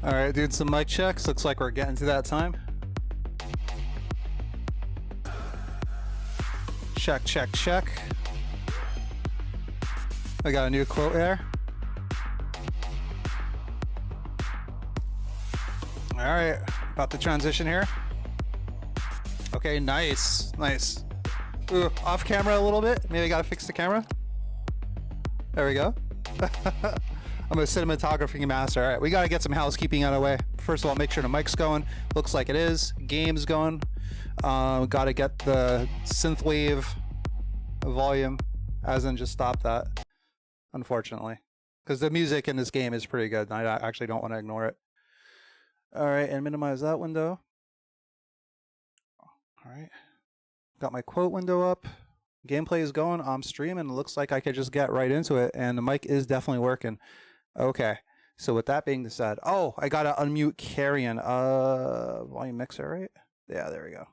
Alright, doing some mic checks. Looks like we're getting to that time. Check, check, check. I got a new quote there. Alright, about to transition here. Okay, nice, nice. Ooh, off camera a little bit. Maybe I gotta fix the camera. There we go. I'm a cinematography master. All right, we got to get some housekeeping out of the way. First of all, make sure the mic's going. Looks like it is. Game's going. Got to get the synthwave volume, as in just stop that, unfortunately. Because the music in this game is pretty good. I actually don't want to ignore it. All right, and minimize that window. All right. Got my quote window up. Gameplay is going. I'm streaming. It looks like I could just get right into it, and the mic is definitely working. Okay, so with that being said, oh, I gotta unmute Carrion. Volume mixer, right? Yeah, there we go.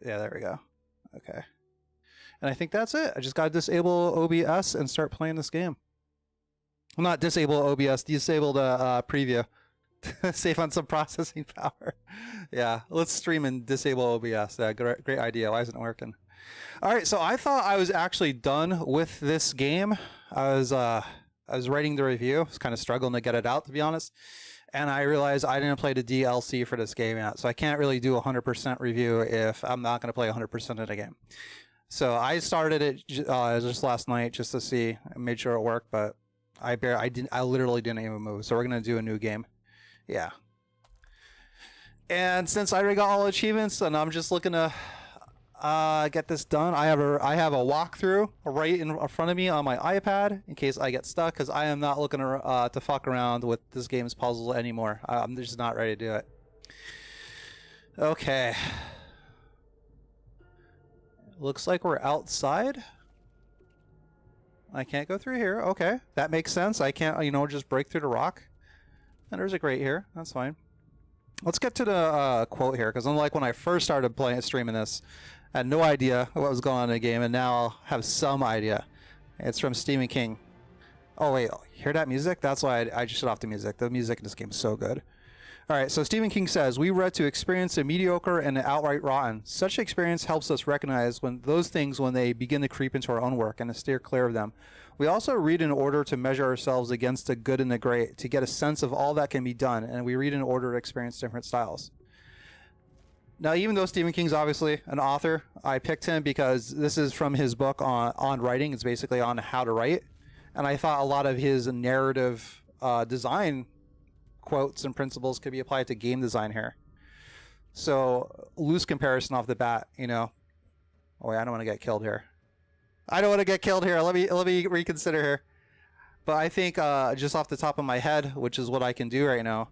Yeah, there we go. Okay, and I think that's it. I just gotta disable OBS and start playing this game. Well, not disable OBS, disable the preview. Save on some processing power. Yeah, let's stream and disable OBS. Yeah, great idea. Why isn't it working? All right, so I thought I was actually done with this game. I was writing the review. I was kind of struggling to get it out, to be honest. And I realized I didn't play the DLC for this game yet, so I can't really do a 100% review if I'm not going to play 100% of the game. So I started it just last night just to see. I made sure it worked, but I literally didn't even move. So we're going to do a new game. Yeah. And since I already got all achievements and I'm just looking to get this done, I have a walkthrough right in front of me on my iPad in case I get stuck, because I am not looking to fuck around with this game's puzzle anymore. I'm just not ready to do it. Okay. Looks like we're outside. I can't go through here. Okay, that makes sense. I can't, just break through the rock. And there's a grate here. That's fine. Let's get to the quote here, because unlike when I first started streaming this, I had no idea what was going on in the game, and now I'll have some idea. It's from Stephen King. Oh wait, hear that music? That's why I just shut off the music. The music in this game is so good. All right, so Stephen King says, "We read to experience the mediocre and the outright rotten. Such experience helps us recognize when they begin to creep into our own work and to steer clear of them. We also read in order to measure ourselves against the good and the great, to get a sense of all that can be done, and we read in order to experience different styles." Now, even though Stephen King's obviously an author, I picked him because this is from his book on writing. It's basically on how to write. And I thought a lot of his narrative design quotes and principles could be applied to game design here. So, loose comparison off the bat, Oh wait, I don't want to get killed here. I don't want to get killed here. Let me reconsider here. But I think just off the top of my head, which is what I can do right now,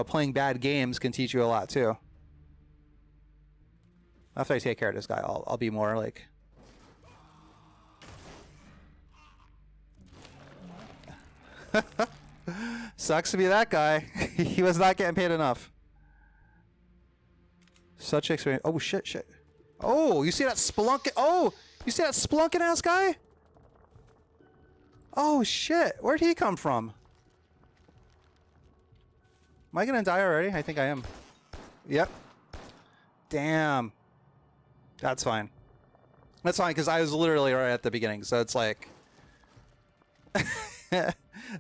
playing bad games can teach you a lot too. After I take care of this guy, I'll be more like... Sucks to be that guy. He was not getting paid enough. Such experience. Oh shit. Oh, you see that spelunking? Oh, you see that spelunking ass guy? Oh shit, where'd he come from? Am I gonna die already? I think I am. Yep. Damn. That's fine. That's fine, because I was literally right at the beginning, so it's like...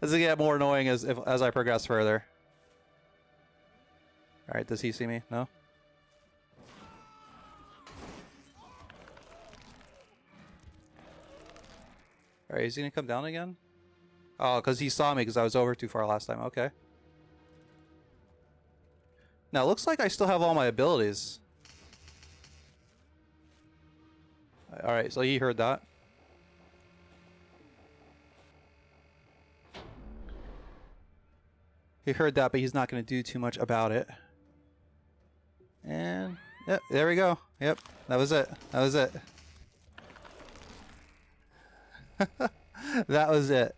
As it get more annoying as I progress further. Alright, does he see me? No? Alright, is he gonna come down again? Oh, because he saw me because I was over too far last time. Okay. Now, it looks like I still have all my abilities. Alright, so he heard that. He heard that, but he's not going to do too much about it. And, yep, there we go. Yep, that was it. That was it. That was it.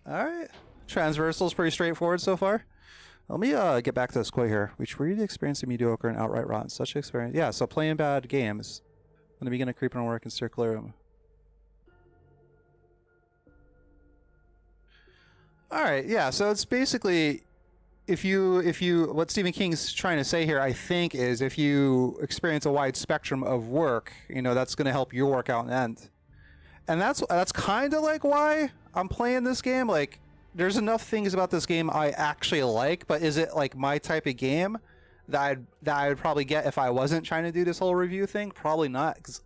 Alright. Transversal is pretty straightforward so far. Let me get back to this quote here. Which read the experience of mediocre and outright rotten. Such experience. Yeah, so playing bad games. When they begin to creep in work and steer clear of them. All right, yeah. So it's basically if you what Stephen King's trying to say here, I think, is if you experience a wide spectrum of work, you know, that's going to help your work out and end. And that's kind of like why I'm playing this game. Like, there's enough things about this game I actually like, but is it like my type of game that I would probably get if I wasn't trying to do this whole review thing? Probably not, because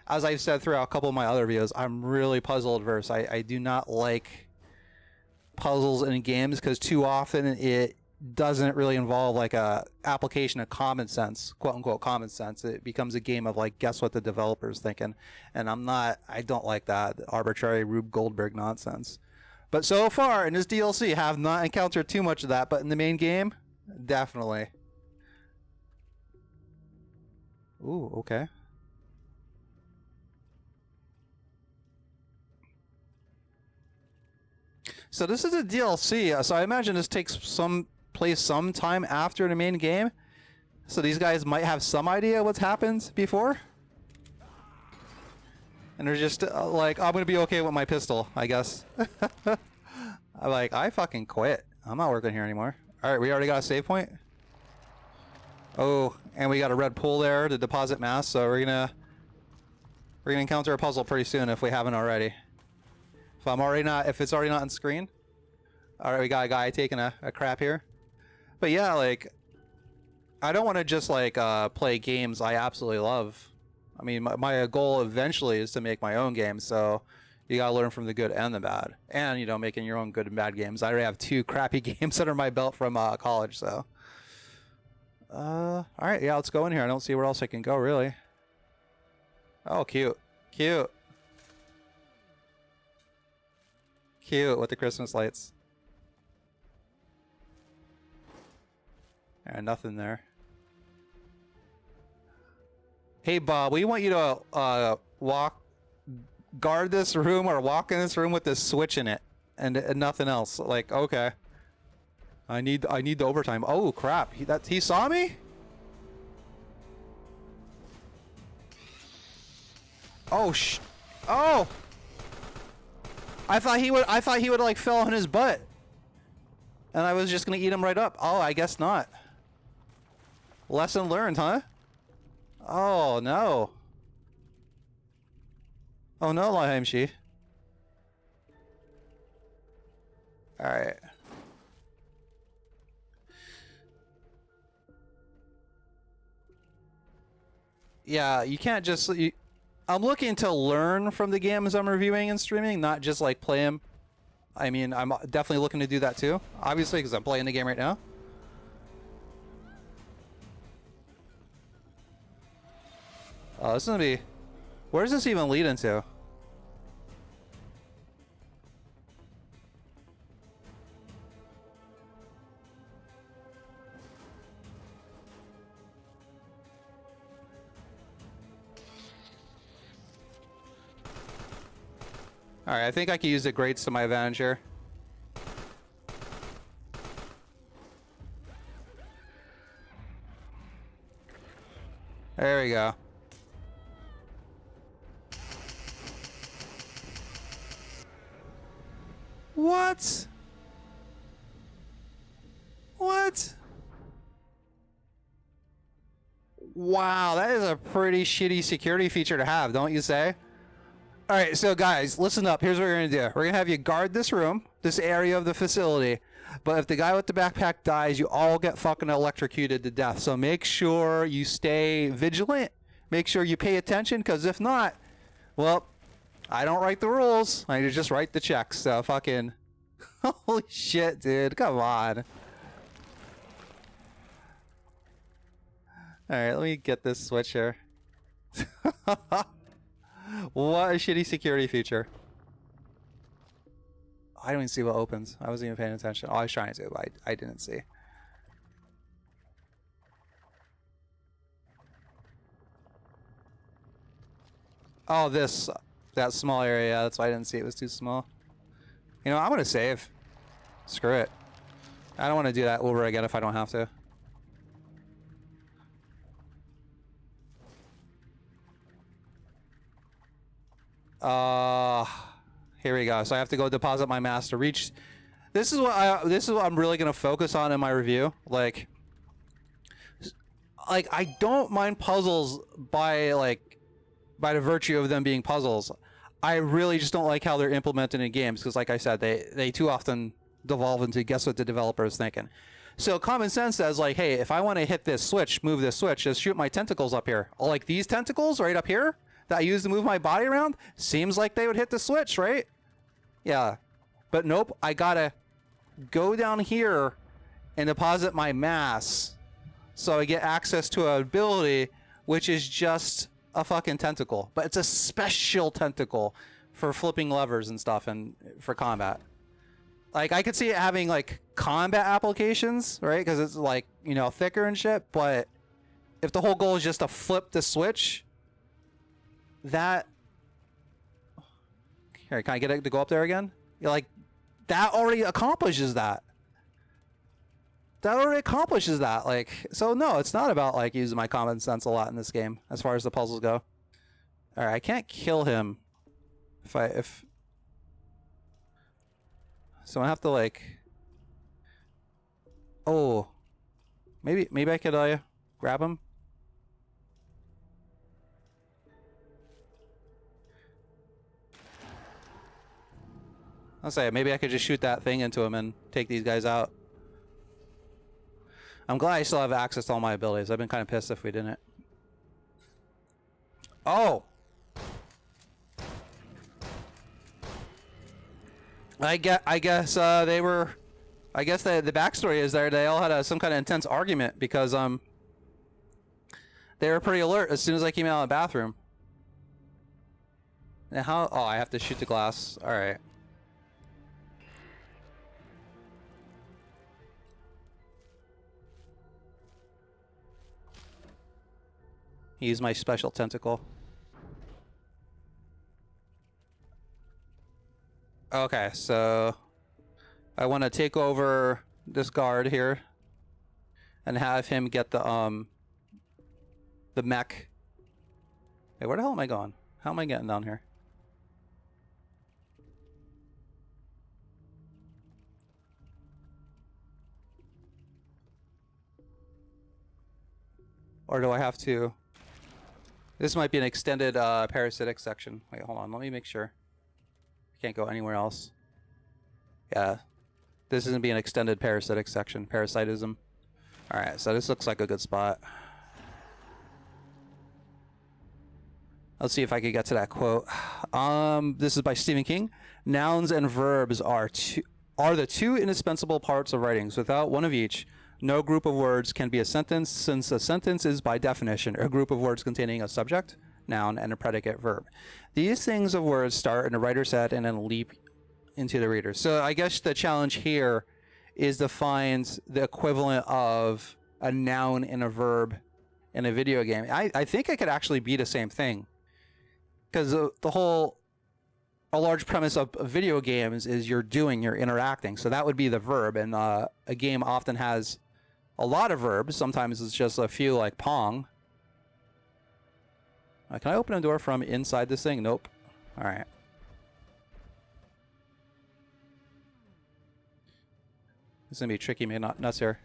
as I've said throughout a couple of my other videos, I'm really puzzle adverse. I do not like puzzles in games because too often it doesn't really involve like a application of common sense, quote unquote common sense. It becomes a game of like, guess what the developer's thinking, and I don't like that arbitrary Rube Goldberg nonsense. But so far in this DLC, have not encountered too much of that, but in the main game, definitely. Ooh, okay. So this is a DLC, so I imagine this takes some place sometime after the main game. So these guys might have some idea what's happened before. And they're just like, I'm gonna be okay with my pistol, I guess. I'm like, I fucking quit. I'm not working here anymore. Alright, we already got a save point. Oh, and we got a red pool there to deposit mass, so we're gonna encounter a puzzle pretty soon if we haven't already. If it's already not on screen. Alright, we got a guy taking a crap here. But yeah, like, I don't want to just like play games I absolutely love. I mean, my goal eventually is to make my own games, so you gotta learn from the good and the bad. And, you know, making your own good and bad games. I already have 2 crappy games under my belt from college, so. Alright, yeah, let's go in here. I don't see where else I can go, really. Oh, cute. Cute. Cute with the Christmas lights. And nothing there. Hey Bob, we want you to guard this room or walk in this room with this switch in it and nothing else. Like, okay. I need the overtime. Oh crap. He saw me? Oh oh. I thought he would like fell on his butt. And I was just going to eat him right up. Oh, I guess not. Lesson learned, huh? Oh, no. Oh, no, Laheimshi. Alright. Yeah, you can't just... I'm looking to learn from the games I'm reviewing and streaming, not just like play them. I mean, I'm definitely looking to do that too, obviously, because I'm playing the game right now. Oh, this is gonna be... Where does this even lead into? Alright, I think I can use the grates to my advantage here. There we go. What? What? Wow, that is a pretty shitty security feature to have, don't you say? Alright, so guys, listen up. Here's what we're going to do. We're going to have you guard this room, this area of the facility. But if the guy with the backpack dies, you all get fucking electrocuted to death. So make sure you stay vigilant. Make sure you pay attention, because if not, well, I don't write the rules. I just write the checks. So fucking... Holy shit, dude. Come on. Alright, let me get this switch here. What a shitty security feature. I don't even see what opens. I wasn't even paying attention. Oh, I was trying to, but I didn't see. Oh, that small area. That's why I didn't see it. It was too small. You know, I'm gonna save. Screw it. I don't want to do that over again if I don't have to. Here we go. So I have to go deposit my mass to reach This is what I'm really gonna focus on in my review. Like I don't mind puzzles by the virtue of them being puzzles. I really just don't like how they're implemented in games because, like I said, they too often devolve into guess what the developer is thinking. So common sense says like, hey, if I want to hit this switch, move this switch, just shoot my tentacles up here. Like these tentacles right up here that I use to move my body around, seems like they would hit the switch, right? Yeah. But nope, I gotta go down here and deposit my mass so I get access to an ability which is just a fucking tentacle. But it's a special tentacle for flipping levers and stuff and for combat. Like, I could see it having, like, combat applications, right? Because it's, like, you know, thicker and shit. But if the whole goal is just to flip the switch, that... Here, can I get it to go up there again? You're like, that already accomplishes that. That already accomplishes that. Like, so no, it's not about, like, using my common sense a lot in this game, as far as the puzzles go. Alright, I can't kill him if... So I have to like, oh, maybe I could grab him. I'll say maybe I could just shoot that thing into him and take these guys out. I'm glad I still have access to all my abilities. I've been kind of pissed if we didn't. Oh. I guess they were. I guess the backstory is they all had some kind of intense argument because they were pretty alert as soon as I came out of the bathroom. Now how? Oh, I have to shoot the glass. All right. Use my special tentacle. Okay, so I want to take over this guard here and have him get the mech. Hey, where the hell am I going? How am I getting down here? Or do I have to? This might be an extended parasitic section. Wait, hold on. Let me make sure. Can't go anywhere else. Yeah. This is going to be an extended parasitic section. Parasitism. Alright, so this looks like a good spot. Let's see if I can get to that quote. This is by Stephen King. Nouns and verbs are the two indispensable parts of writings. Without one of each, no group of words can be a sentence, since a sentence is by definition a group of words containing a subject, noun, and a predicate verb. These things of words start in the writer's head and then leap into the reader. So I guess the challenge here is to find the equivalent of a noun and a verb in a video game. I think it could actually be the same thing. Because a large premise of video games is you're interacting. So that would be the verb. And a game often has a lot of verbs. Sometimes it's just a few, like Pong. Can I open a door from inside this thing? Nope. Alright. This is going to be tricky, man. Not nuts here.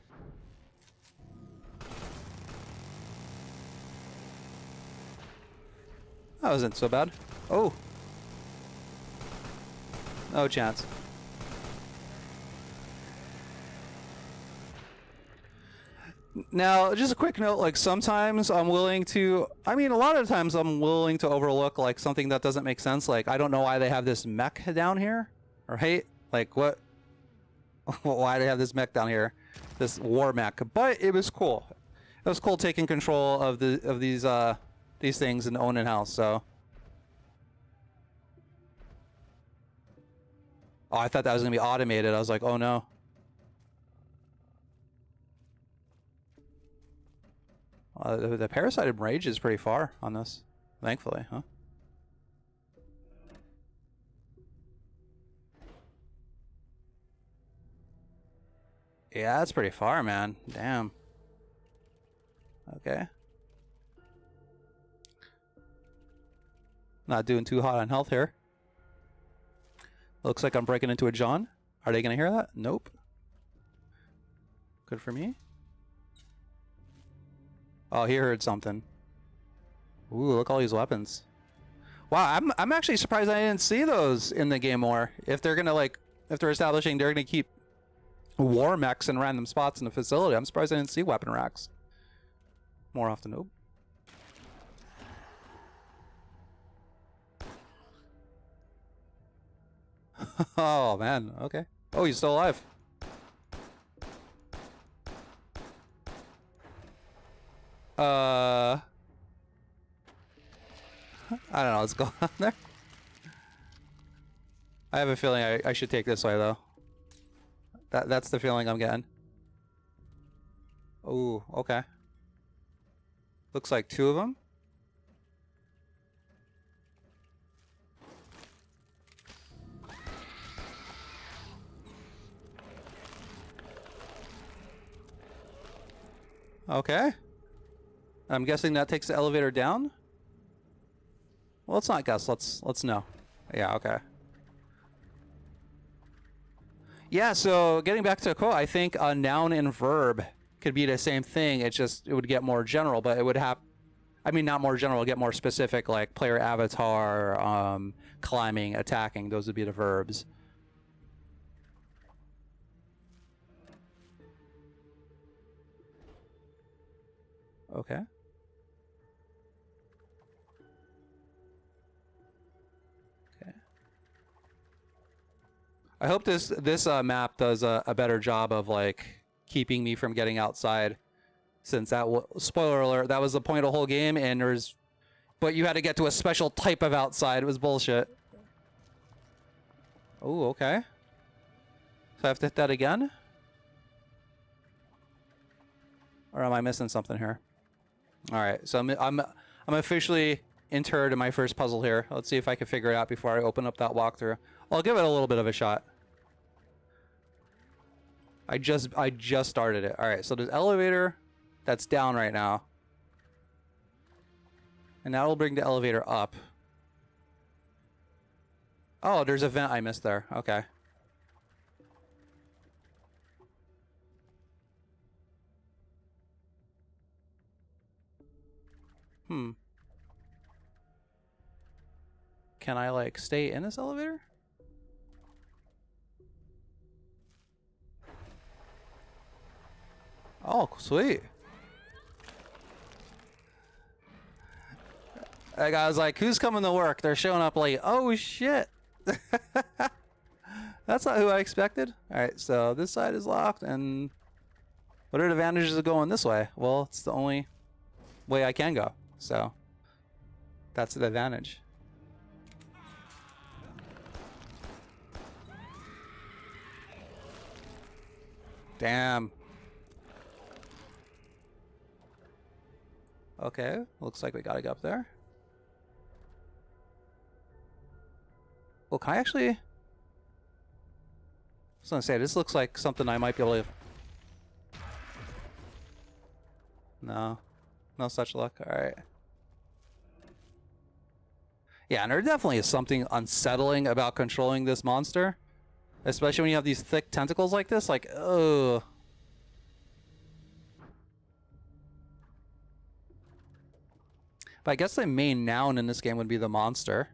That wasn't so bad. Oh. No chance. Now, just a quick note, like sometimes I'm willing to, a lot of times I'm willing to overlook like something that doesn't make sense. Like, I don't know why they have this mech down here, right? Like what, why do they have this mech down here? This war mech, but it was cool. It was cool taking control of these things and owning house, so. Oh, I thought that was gonna be automated. I was like, oh no. The parasited rage is pretty far on this, thankfully, huh? Yeah, that's pretty far, man. Damn. Okay. Not doing too hot on health here. Looks like I'm breaking into a John. Are they gonna hear that? Nope. Good for me. Oh, he heard something. Ooh, look at all these weapons. Wow, I'm actually surprised I didn't see those in the game more. If they're gonna like, if they're establishing they're gonna keep war mechs in random spots in the facility, I'm surprised I didn't see weapon racks more often. Nope. Oh man, okay. Oh, he's still alive. I don't know what's going on there. I have a feeling I should take this way though. That's the feeling I'm getting. Oh, okay. Looks like 2 of them. Okay. I'm guessing that takes the elevator down. Well, let's not guess. Let's know. Yeah, okay. Yeah, so getting back to a quote, I think a noun and verb could be the same thing. It would get more general, but it would have, I mean, not more general, get more specific, like player avatar, climbing, attacking. Those would be the verbs. Okay. I hope this map does a better job of like keeping me from getting outside, since that spoiler alert, that was the point of the whole game, and but you had to get to a special type of outside. It was bullshit. Oh, okay. So I have to hit that again, or am I missing something here? All right, so I'm officially interred in my first puzzle here. Let's see if I can figure it out before I open up that walkthrough. I'll give it a little bit of a shot. I just started it. All right, so there's elevator that's down right now, and that will bring the elevator up. Oh, there's a vent I missed there. Okay. Can I like stay in this elevator? Oh, sweet. That guy was like, who's coming to work? They're showing up late. Oh, shit. That's not who I expected. All right, so this side is locked, and what are the advantages of going this way? Well, it's the only way I can go, so that's the advantage. Damn. Okay, looks like we gotta go up there. Well, can I actually... I was gonna say, this looks like something I might be able to... No. No such luck. Alright. Yeah, and there definitely is something unsettling about controlling this monster. Especially when you have these thick tentacles like this. Like, ugh. But I guess the main noun in this game would be the monster.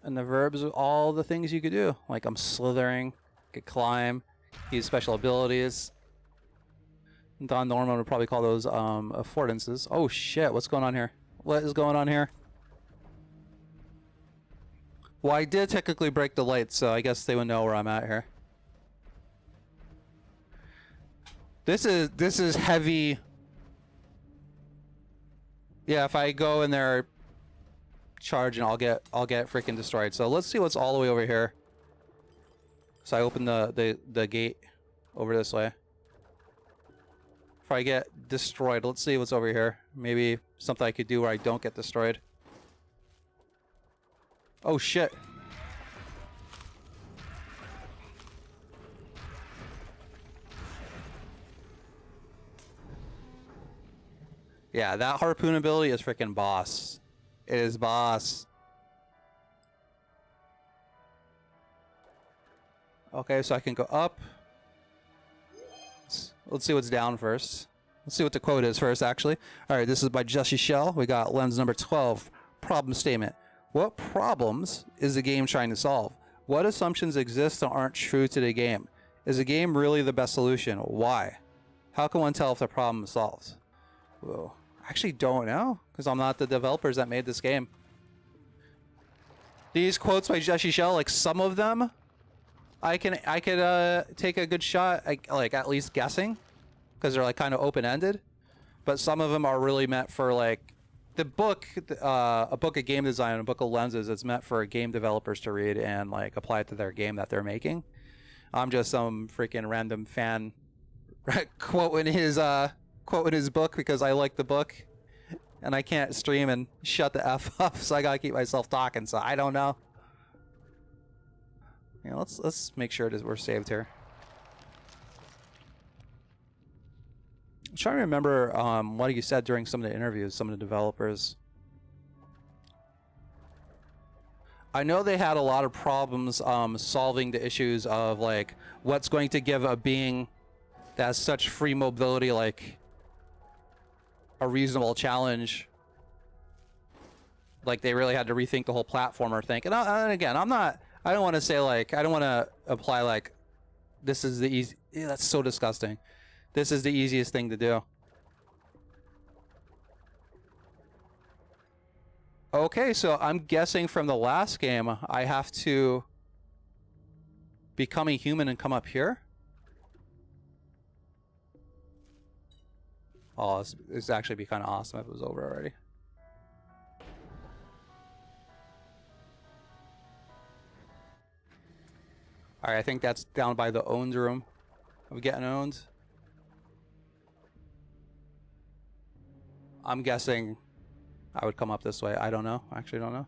And the verbs are all the things you could do. Like I'm slithering, could climb, use special abilities. Don Norman would probably call those affordances. Oh shit, what's going on here? What is going on here? Well, I did technically break the lights, so I guess they would know where I'm at here. This is heavy. Yeah, if I go in there charge, and I'll get freaking destroyed. So let's see what's all the way over here. So I open the gate over this way. If I get destroyed, let's see what's over here. Maybe something I could do where I don't get destroyed. Oh shit. Yeah, that harpoon ability is freaking boss. It is boss. Okay, so I can go up. Let's see what's down first. Let's see what the quote is first, actually. All right, this is by Jesse Shell. We got lens number 12, problem statement. What problems is the game trying to solve? What assumptions exist that aren't true to the game? Is the game really the best solution? Why? How can one tell if the problem is solved? Whoa. I actually don't know, because I'm not the developers that made this game. These quotes by Jesse Shell, like some of them, I could take a good shot, like at least guessing, because they're like kind of open-ended. But some of them are really meant for like the book, a book of game design and a book of lenses. It's meant for game developers to read and like apply it to their game that they're making. I'm just some freaking random fan quoting his book because I like the book, and I can't stream and shut the F up, so I gotta keep myself talking. So I don't know. Yeah, let's make sure we're saved here. I'm trying to remember what you said during some of the interviews, some of the developers. I know they had a lot of problems solving the issues of like what's going to give a being that has such free mobility like a reasonable challenge. Like they really had to rethink the whole platformer thing. And again, I don't want to say like, I don't want to apply like, this is the easy, that's so disgusting. This is the easiest thing to do. Okay, so I'm guessing from the last game, I have to become a human and come up here? Oh, this actually be kind of awesome if it was over already. Alright, I think that's down by the owned room. Are we getting owned? I'm guessing I would come up this way. I don't know. I actually don't know.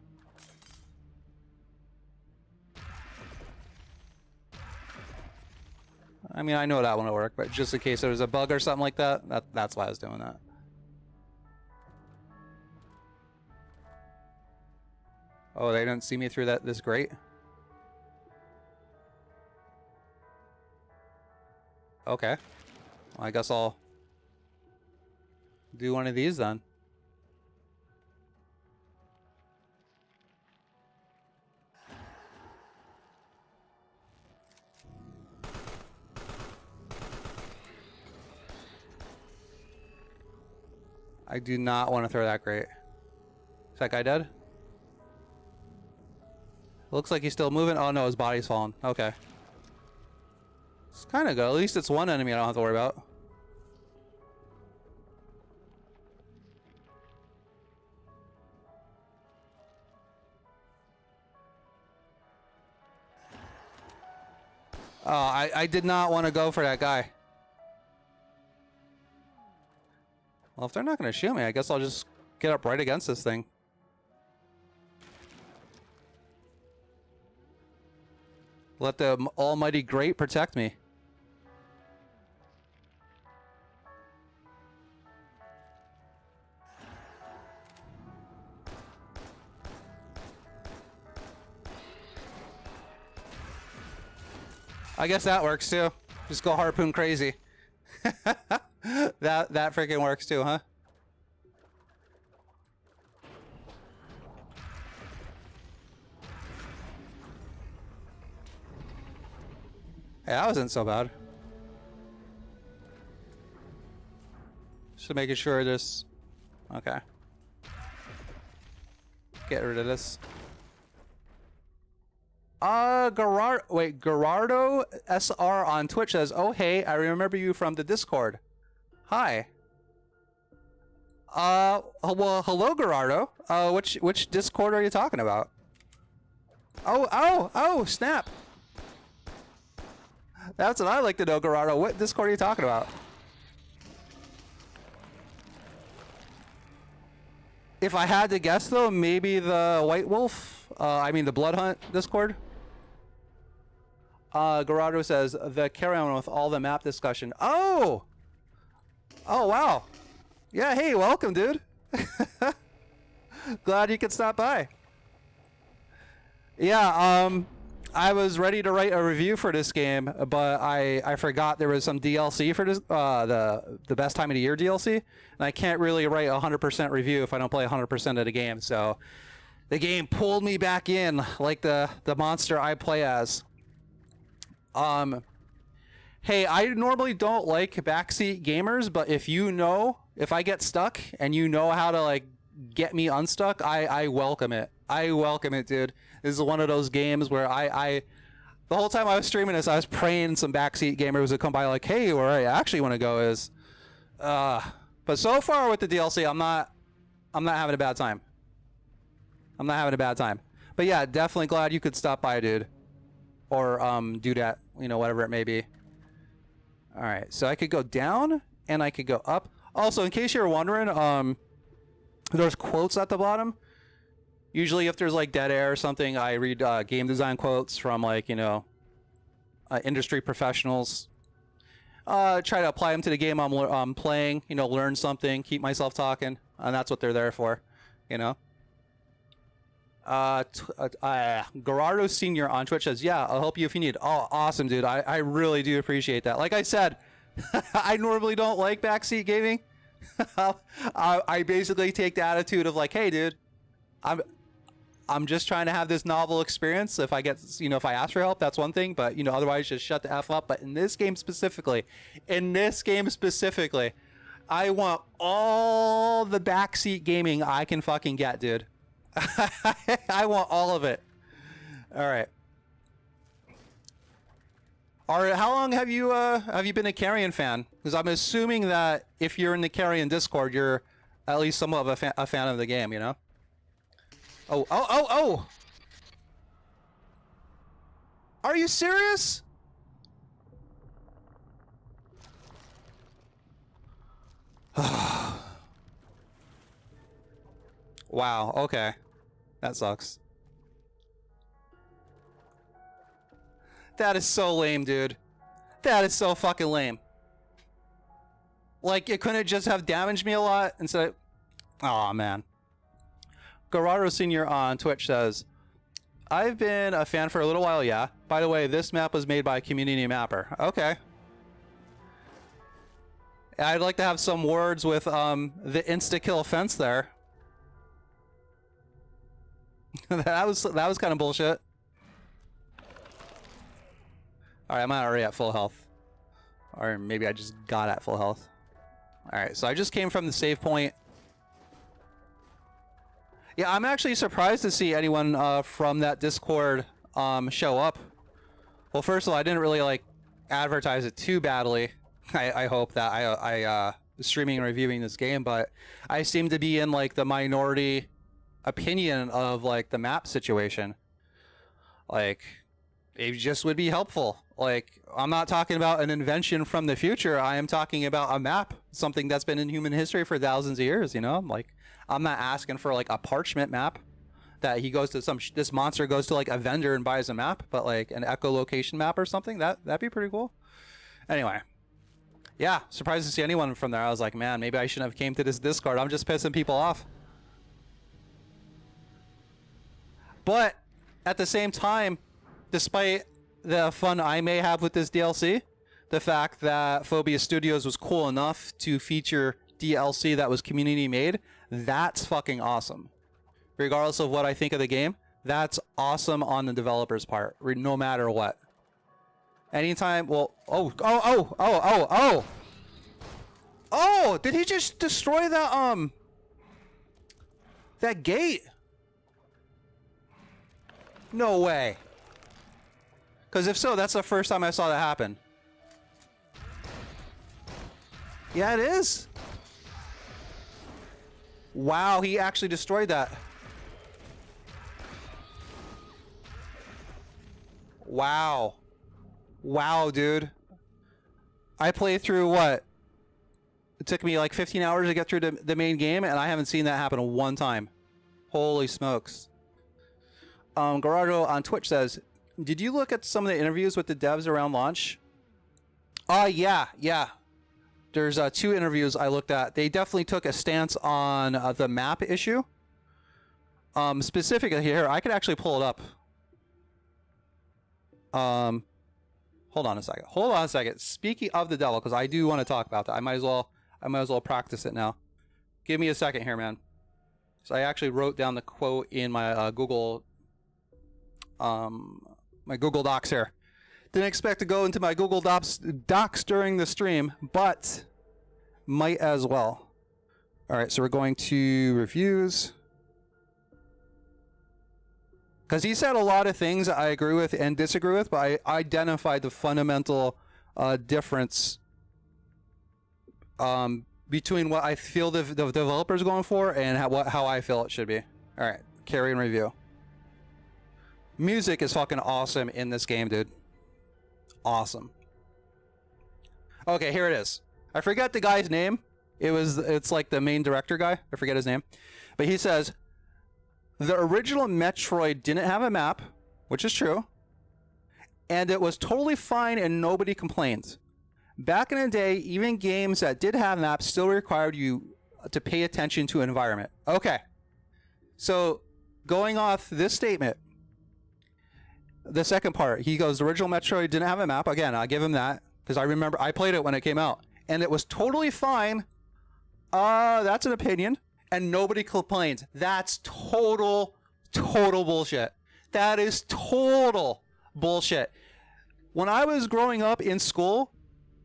I mean, I know that one will work, but just in case there was a bug or something like that, that's why I was doing that. Oh, they didn't see me through this grate? Okay. Well, I guess I'll do one of these then. I do not want to throw that grate. Is that guy dead? Looks like he's still moving. Oh no, his body's falling. Okay. It's kind of good. At least it's one enemy I don't have to worry about. Oh, I did not want to go for that guy. Well, if they're not going to shoot me, I guess I'll just get up right against this thing. Let the almighty grate protect me. I guess that works too. Just go harpoon crazy. that freaking works too, huh? Hey, that wasn't so bad. Just making sure this. Okay. Get rid of this. Gerardo SR on Twitch says, "Oh hey, I remember you from the Discord. Hi." Well, hello, Gerardo. Which Discord are you talking about? Oh, snap. That's what I like to know, Gerardo. What Discord are you talking about? If I had to guess, though, maybe the White Wolf. I mean the Blood Hunt Discord. Gerardo says the Carrion with all the map discussion. Oh, wow. Yeah, hey, welcome, dude. Glad you could stop by. Yeah, I was ready to write a review for this game, but I forgot there was some DLC for this, the best time of the year DLC, and I can't really write a 100% review if I don't play 100% of the game. So the game pulled me back in like the monster I play as. Hey, I normally don't like backseat gamers, but if I get stuck and you know how to like get me unstuck, I welcome it. I welcome it, dude. This is one of those games where the whole time I was streaming this, I was praying some backseat gamers would come by like, hey, where I actually want to go is, but so far with the DLC, I'm not having a bad time. I'm not having a bad time. But yeah, definitely glad you could stop by, dude. Or do that, you know, whatever it may be. All right, so I could go down and I could go up. Also, in case you're wondering, there's quotes at the bottom. Usually if there's like dead air or something, I read game design quotes from like, you know, industry professionals. Try to apply them to the game I'm playing, you know, learn something, keep myself talking, and that's what they're there for, you know. Gerardo Senior on Twitch says, yeah, I'll help you if you need. Oh, awesome, dude. I really do appreciate that. Like I said, I normally don't like backseat gaming. I basically take the attitude of like, hey, dude, I'm just trying to have this novel experience. If I get, you know, if I ask for help, that's one thing, but you know, otherwise just shut the F up. But in this game specifically, I want all the backseat gaming I can fucking get, dude. I want all of it. All right. How long have you been a Carrion fan? Because I'm assuming that if you're in the Carrion Discord, you're at least somewhat of a fan of the game, you know? Oh! Are you serious? Wow, okay. That sucks. That is so lame, dude. That is so fucking lame. Like, it couldn't just have damaged me a lot instead of... Aw, man. Gerardo Senior on Twitch says, I've been a fan for a little while, yeah. By the way, this map was made by a community mapper. Okay. I'd like to have some words with the insta-kill fence there. that was kind of bullshit. Alright, I'm already at full health. Or maybe I just got at full health. Alright, so I just came from the save point. Yeah, I'm actually surprised to see anyone from that Discord show up. Well, first of all, I didn't really like advertise it too badly. I hope that I streaming and reviewing this game, but I seem to be in like the minority opinion of like the map situation. Like, it just would be helpful. Like, I'm not talking about an invention from the future. I am talking about a map, something that's been in human history for thousands of years, you know? Like, I'm not asking for like a parchment map that he goes to this monster goes to like a vendor and buys a map, but like an echolocation map or something. That'd be pretty cool. Anyway. Yeah, surprised to see anyone from there. I was like, man, maybe I shouldn't have came to this Discord. I'm just pissing people off. But at the same time, despite the fun I may have with this DLC, the fact that Phobia Studios was cool enough to feature DLC that was community made, that's fucking awesome. Regardless of what I think of the game, that's awesome on the developer's part, no matter what. Anytime, well, oh, did he just destroy that, that gate? No way. Because if so, that's the first time I saw that happen. Yeah, it is. Wow, he actually destroyed that. Wow. Wow, dude. I played through what? It took me like 15 hours to get through the main game, and I haven't seen that happen one time. Holy smokes. Gerardo on Twitch says, did you look at some of the interviews with the devs around launch? Yeah. There's 2 interviews I looked at. They definitely took a stance on the map issue. Specifically here, I could actually pull it up. Hold on a second. Hold on a second. Speaking of the devil, because I do want to talk about that. I might as well practice it now. Give me a second here, man. So I actually wrote down the quote in my Google Docs here. Didn't expect to go into my Google Docs during the stream, but might as well. All right, so we're going to reviews. Because he said a lot of things I agree with and disagree with, but I identified the fundamental difference between what I feel the developer's going for and how I feel it should be. All right, Carrion review. Music is fucking awesome in this game, dude. Awesome. Okay, here it is. I forget the guy's name. It's like the main director guy. I forget his name. But he says, the original Metroid didn't have a map, which is true. And it was totally fine and nobody complained. Back in the day, even games that did have maps still required you to pay attention to environment. Okay. So, going off this statement, the second part, he goes, the original Metroid didn't have a map. Again, I give him that, because I remember I played it when it came out. And it was totally fine. That's an opinion. And nobody complained. That's total bullshit. That is total bullshit. When I was growing up in school,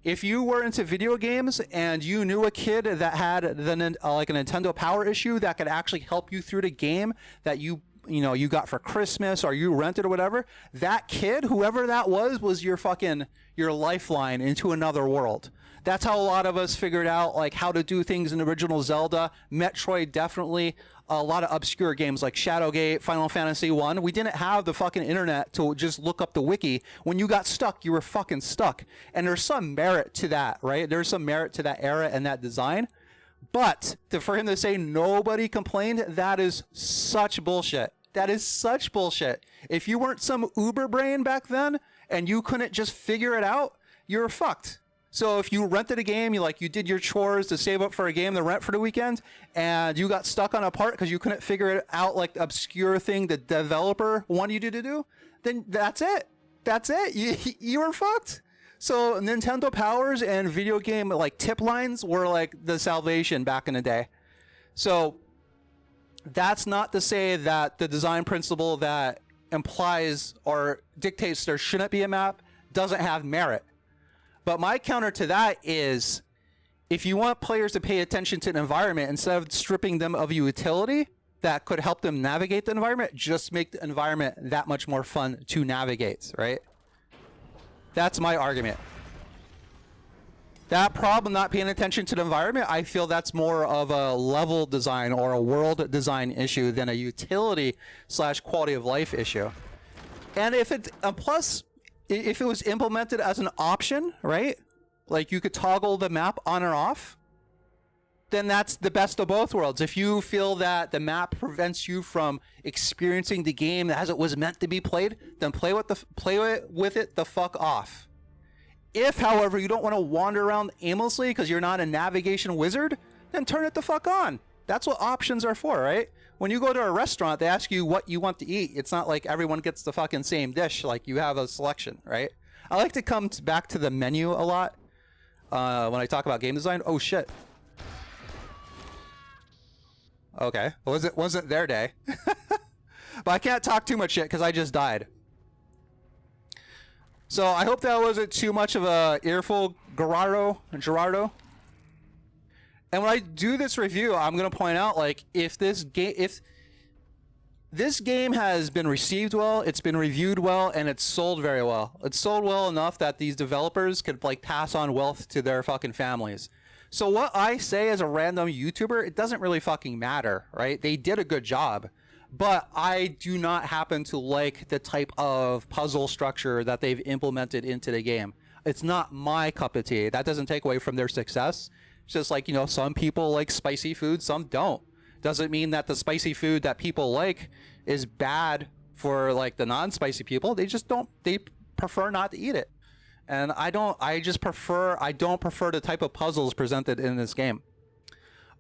if you were into video games and you knew a kid that had like a Nintendo Power issue that could actually help you through the game that you got for Christmas or you rented or whatever, that kid, whoever that was your lifeline into another world. That's how a lot of us figured out like how to do things in original Zelda. Metroid, definitely. A lot of obscure games like Shadowgate, Final Fantasy 1. We didn't have the fucking internet to just look up the wiki. When you got stuck, you were fucking stuck. And there's some merit to that, right? There's some merit to that era and that design. But for him to say nobody complained, that is such bullshit. That is such bullshit. If you weren't some uber brain back then and you couldn't just figure it out, you're fucked. So if you rented a game, you did your chores to save up for a game to rent for the weekend, and you got stuck on a part because you couldn't figure it out, like the obscure thing the developer wanted you to do, then that's it. That's it. You were fucked. So Nintendo Powers and video game like tip lines were like the salvation back in the day. So that's not to say that the design principle that implies or dictates there shouldn't be a map doesn't have merit. But my counter to that is, if you want players to pay attention to an environment, instead of stripping them of utility that could help them navigate the environment, just make the environment that much more fun to navigate, right? That's my argument. That problem, not paying attention to the environment, I feel that's more of a level design or a world design issue than a utility / quality of life issue. And if it, plus, if it was implemented as an option, right? Like you could toggle the map on or off, then that's the best of both worlds. If you feel that the map prevents you from experiencing the game as it was meant to be played, then play with it the fuck off. If, however, you don't want to wander around aimlessly because you're not a navigation wizard, then turn it the fuck on. That's what options are for, right? When you go to a restaurant, they ask you what you want to eat. It's not like everyone gets the fucking same dish. Like, you have a selection, right? I like to come back to the menu a lot when I talk about game design. Oh, shit. Okay. Wasn't their day. But I can't talk too much shit because I just died. So I hope that wasn't too much of a earful, Gerardo. And when I do this review, I'm going to point out, like, if this game has been received well, it's been reviewed well, and it's sold very well. It's sold well enough that these developers could, like, pass on wealth to their fucking families. So what I say as a random YouTuber, it doesn't really fucking matter, right? They did a good job. But I do not happen to like the type of puzzle structure that they've implemented into the game. It's not my cup of tea. That doesn't take away from their success. It's just like, some people like spicy food, some don't. Doesn't mean that the spicy food that people like is bad for like the non-spicy people. They just don't, they prefer not to eat it. And I don't prefer the type of puzzles presented in this game.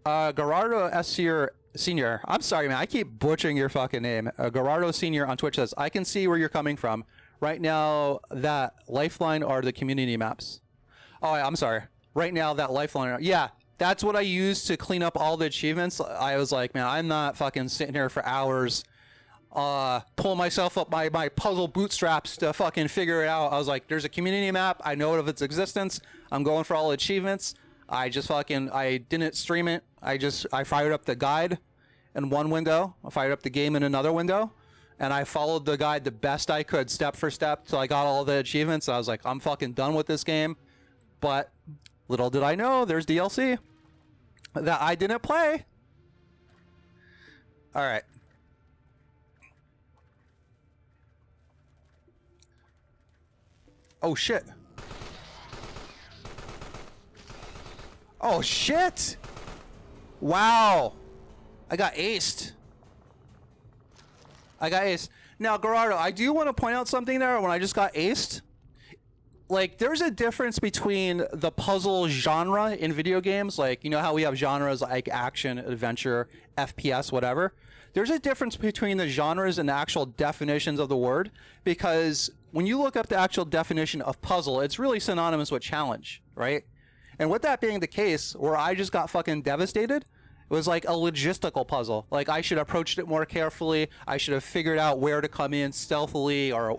Gerardo Senior, I'm sorry, man. I keep butchering your fucking name. Gerardo Senior on Twitch says, I can see where you're coming from. Right now, that Lifeline are the community maps. Oh, I'm sorry. Right now, that Lifeline. Yeah, that's what I use to clean up all the achievements. I was like, man, I'm not fucking sitting here for hours pulling myself up my puzzle bootstraps to fucking figure it out. I was like, there's a community map. I know of its existence. I'm going for all achievements. I didn't stream it. I fired up the guide in one window. I fired up the game in another window. And I followed the guide the best I could, step for step, till I got all the achievements. I was like, I'm fucking done with this game. But little did I know, there's DLC that I didn't play. All right. Oh, shit. Oh, shit. Wow. I got aced. Now, Gerardo, I do want to point out something there when I just got aced. Like, there's a difference between the puzzle genre in video games. Like, you know how we have genres like action, adventure, FPS, whatever. There's a difference between the genres and the actual definitions of the word. Because when you look up the actual definition of puzzle, it's really synonymous with challenge, right? And with that being the case, where I just got fucking devastated, it was like a logistical puzzle. Like, I should have approached it more carefully. I should have figured out where to come in stealthily, or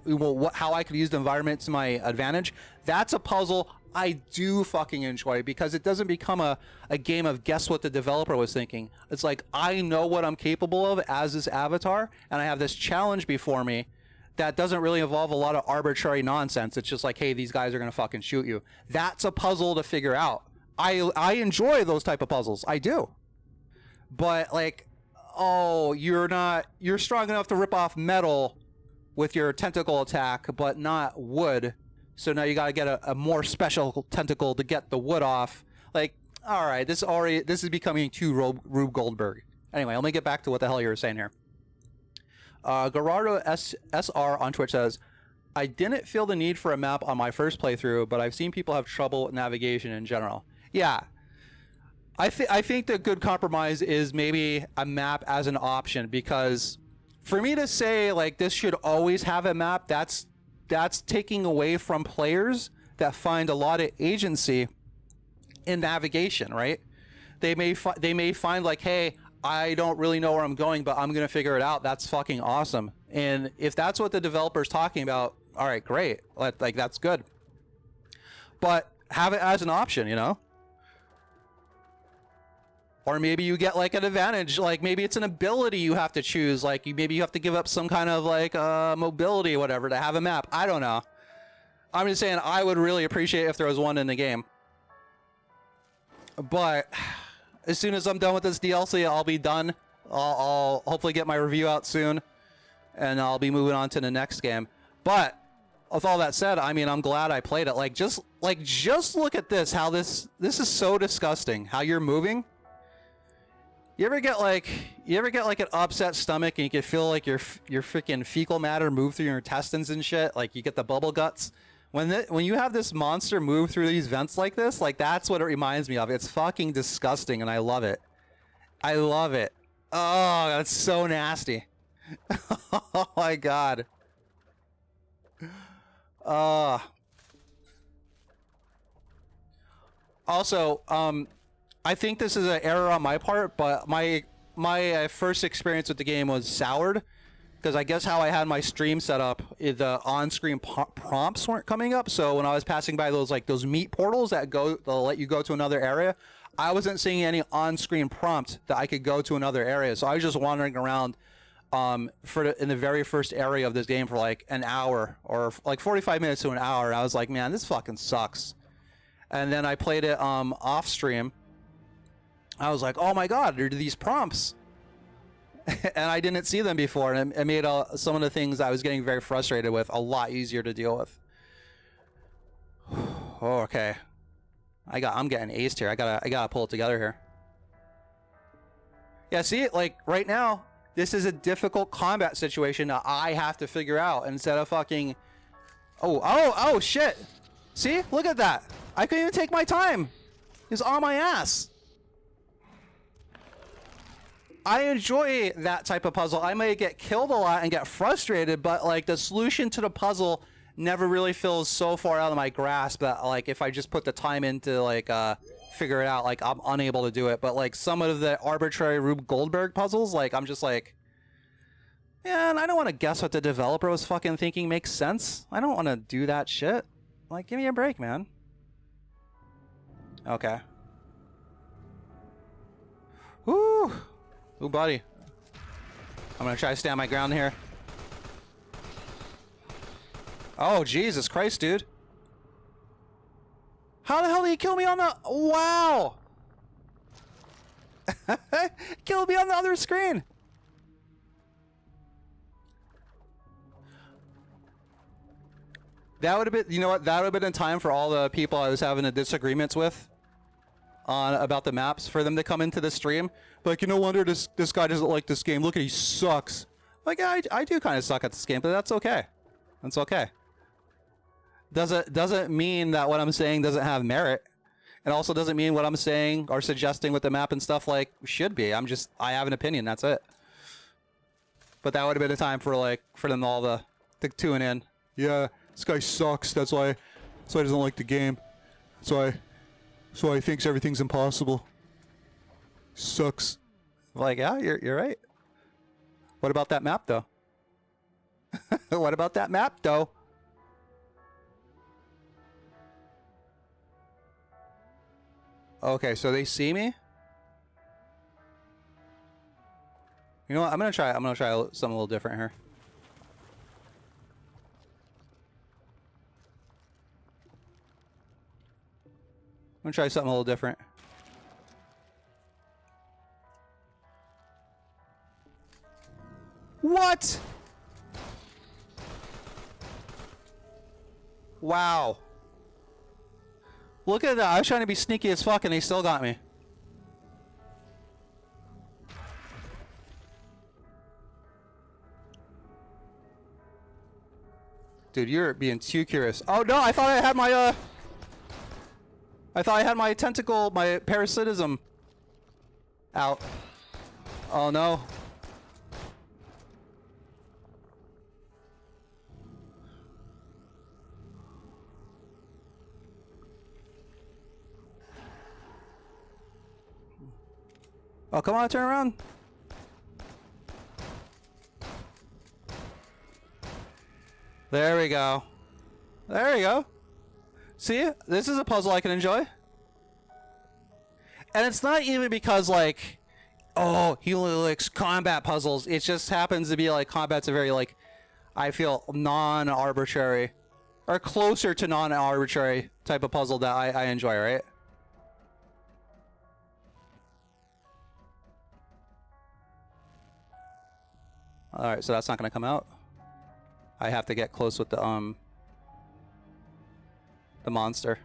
how I could use the environment to my advantage. That's a puzzle I do fucking enjoy, because it doesn't become a game of guess what the developer was thinking. It's like, I know what I'm capable of as this avatar, and I have this challenge before me that doesn't really involve a lot of arbitrary nonsense. It's just like, hey, these guys are gonna fucking shoot you. That's a puzzle to figure out. I enjoy those type of puzzles. I do. But like, oh, you're strong enough to rip off metal with your tentacle attack, but not wood. So now you gotta get a more special tentacle to get the wood off. Like, all right, this is becoming too Rube Goldberg. Anyway, let me get back to what the hell you were saying here. Gerardo SR on Twitch says, I didn't feel the need for a map on my first playthrough, but I've seen people have trouble with navigation in general. Yeah. I think the good compromise is maybe a map as an option, because for me to say like this should always have a map, that's taking away from players that find a lot of agency in navigation, right? They may find like, hey, I don't really know where I'm going, but I'm gonna figure it out. That's fucking awesome. And if that's what the developer's talking about, all right, great. Like that's good. But have it as an option, you know? Or maybe you get like an advantage, like maybe it's an ability you have to choose, like maybe you have to give up some kind of like mobility or whatever to have a map. I don't know. I'm just saying I would really appreciate if there was one in the game. But as soon as I'm done with this DLC, I'll be done. I'll hopefully get my review out soon, and I'll be moving on to the next game. But with all that said, I mean, I'm glad I played it. Just look at this, how this is so disgusting, how you're moving. You ever get like an upset stomach and you can feel like your freaking fecal matter move through your intestines and shit? Like you get the bubble guts. When you have this monster move through these vents like this, like that's what it reminds me of. It's fucking disgusting and I love it. I love it. Oh, that's so nasty. Oh my god. Also, I think this is an error on my part, but my first experience with the game was soured, because I guess how I had my stream set up, the on-screen prompts weren't coming up. So when I was passing by those meat portals they'll let you go to another area, I wasn't seeing any on-screen prompt that I could go to another area. So I was just wandering around in the very first area of this game for like an hour, or like 45 minutes to an hour. And I was like, man, this fucking sucks. And then I played it off stream. I was like, oh my god, there are these prompts. And I didn't see them before, and it made some of the things I was getting very frustrated with a lot easier to deal with. Oh, okay. I'm getting aced here. I gotta pull it together here. Yeah, see, like right now, this is a difficult combat situation that I have to figure out instead of fucking. Oh shit! See, look at that. I couldn't even take my time. He's on my ass. I enjoy that type of puzzle. I may get killed a lot and get frustrated, but like the solution to the puzzle never really feels so far out of my grasp that like if I just put the time into like figure it out, like I'm unable to do it. But like some of the arbitrary Rube Goldberg puzzles, like I'm just like, man, I don't want to guess what the developer was fucking thinking makes sense. I don't want to do that shit. Like, give me a break, man. Okay. Woo! Ooh, buddy. I'm gonna try to stand my ground here. Oh, Jesus Christ, dude. How the hell did he kill me on the... Wow! Killed me on the other screen! That would have been... You know what? That would have been in time for all the people I was having the disagreements with on about the maps for them to come into the stream. Like, you no wonder this guy doesn't like this game. Look at, he sucks. Like, I do kind of suck at this game, but that's okay. That's okay. Doesn't mean that what I'm saying doesn't have merit. It also doesn't mean what I'm saying or suggesting with the map and stuff like should be. I have an opinion. That's it. But that would have been a time for like for them all to tune in. Yeah, this guy sucks. That's why he doesn't like the game. That's why he thinks everything's impossible. Sucks. Like, yeah, you're right. What about that map though? What about that map though? Okay, so they see me. You know what? I'm gonna try something a little different here. I'm gonna try something a little different. What? Wow. Look at that. I was trying to be sneaky as fuck and they still got me. Dude, you're being too curious. Oh no, I thought I had my tentacle, my parasitism out. Oh no. Oh, come on, turn around. There we go. There we go. See, this is a puzzle I can enjoy. And it's not even because, like, oh, he only likes combat puzzles. It just happens to be, like, combat's a very, like, I feel non-arbitrary, or closer to non-arbitrary type of puzzle that I enjoy, right? Alright, so that's not going to come out. I have to get close with the monster.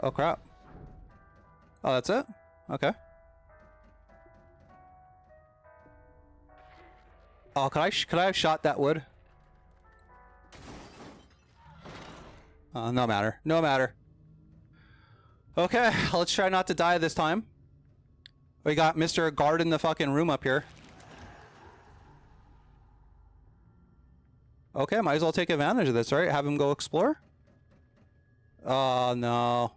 Oh crap. Oh, that's it? Okay. Oh, could I have shot that wood? No matter. No matter. Okay, let's try not to die this time. We got Mr. Guard in the fucking room up here. Okay, might as well take advantage of this, right? Have him go explore? Oh, no.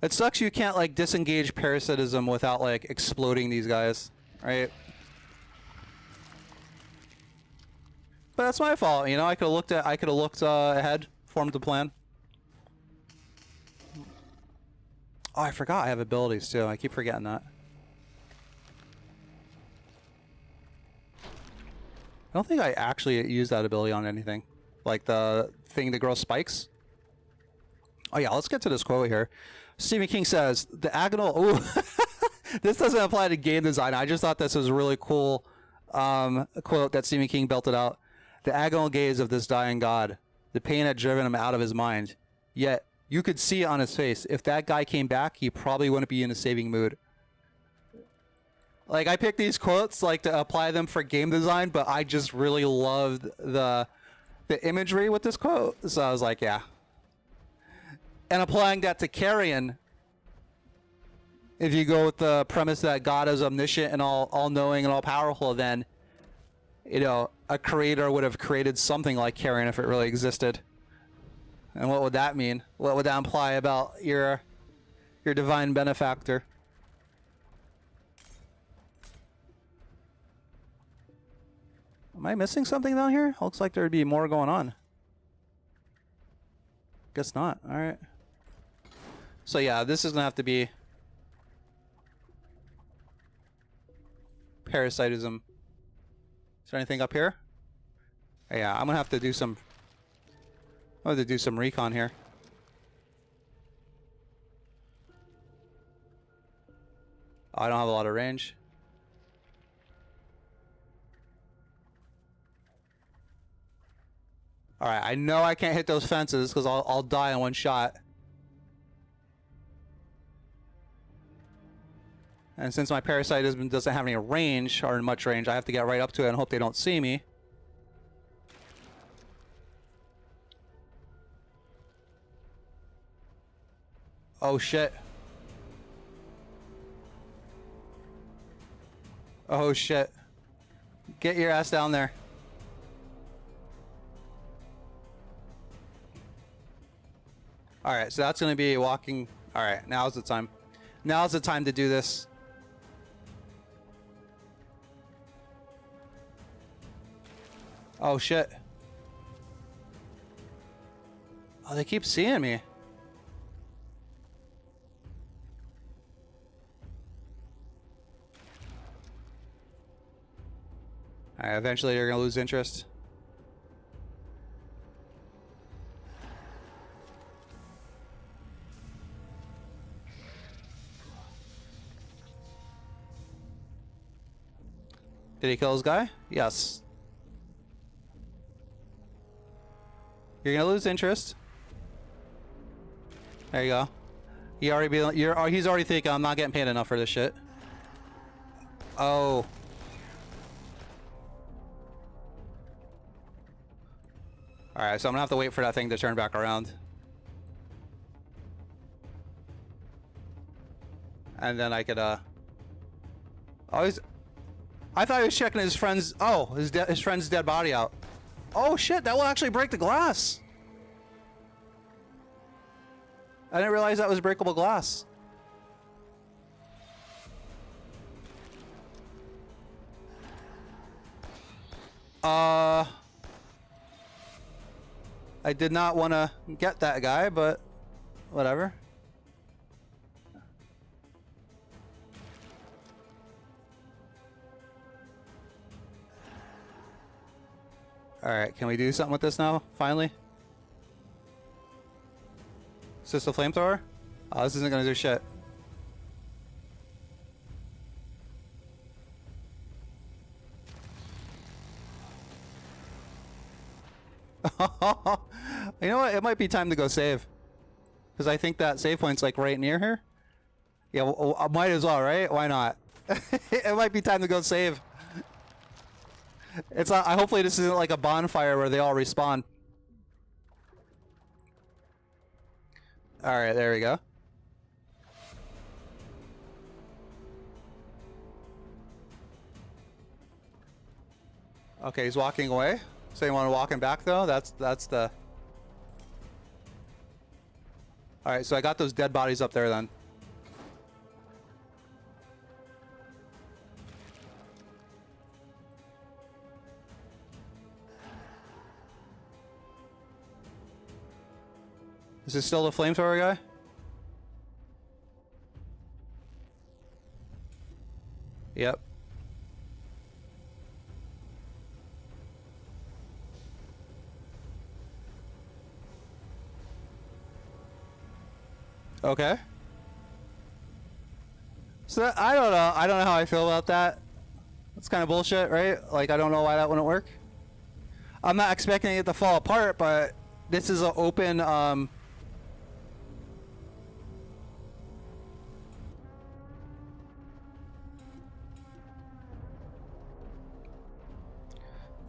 It sucks you can't, like, disengage parasitism without, like, exploding these guys, right? But that's my fault, you know? I could have looked ahead, formed a plan. Oh, I forgot I have abilities, too. I keep forgetting that. I don't think I actually use that ability on anything. Like the thing that grows spikes. Oh, yeah, let's get to this quote here. Stephen King says, the agonal... Ooh, this doesn't apply to game design. I just thought this was a really cool quote that Stephen King belted out. The agonal gaze of this dying god. The pain had driven him out of his mind. Yet You could see it on his face. If that guy came back, he probably wouldn't be in a saving mood. Like, I picked these quotes like to apply them for game design, but I just really loved the imagery with this quote. So I was like, yeah. And applying that to Carrion, if you go with the premise that God is omniscient and all-knowing and all-powerful, then, you know, a creator would have created something like Carrion if it really existed. And what would that mean? What would that imply about your divine benefactor? Am I missing something down here? Looks like there'd be more going on. Guess not. All right. So yeah, this is gonna have to be parasitism. Is there anything up here? Yeah, I'm gonna have to do some. I'm gonna have to do some recon here. Oh, I don't have a lot of range. Alright, I know I can't hit those fences because I'll die in one shot. And since my parasitism doesn't have any range, or much range, I have to get right up to it and hope they don't see me. Oh shit. Oh shit. Get your ass down there. Alright, so that's going to be walking. Alright, now's the time. Now's the time to do this. Oh shit. Oh, they keep seeing me. Alright, eventually you're going to lose interest. Did he kill his guy? Yes. You're gonna lose interest. There you go. He's already thinking I'm not getting paid enough for this shit. Oh. Alright, so I'm gonna have to wait for that thing to turn back around. And then I could, Oh, I thought he was checking his friend's... Oh, his friend's dead body out. Oh shit, that will actually break the glass. I didn't realize that was breakable glass. I did not want to get that guy, but whatever. Alright, can we do something with this now, finally? Is this a flamethrower? Oh, this isn't gonna do shit. You know what? It might be time to go save. Because I think that save point's like right near here. Yeah, well, I might as well, right? Why not? It might be time to go save. It's hopefully this isn't like a bonfire where they all respawn. Alright, there we go. Okay, he's walking away. So you want to walk him back though? That's the... Alright, so I got those dead bodies up there then. Is this still the flamethrower guy? Yep. Okay. So I don't know. I don't know how I feel about that. That's kind of bullshit, right? Like I don't know why that wouldn't work. I'm not expecting it to fall apart, but this is an open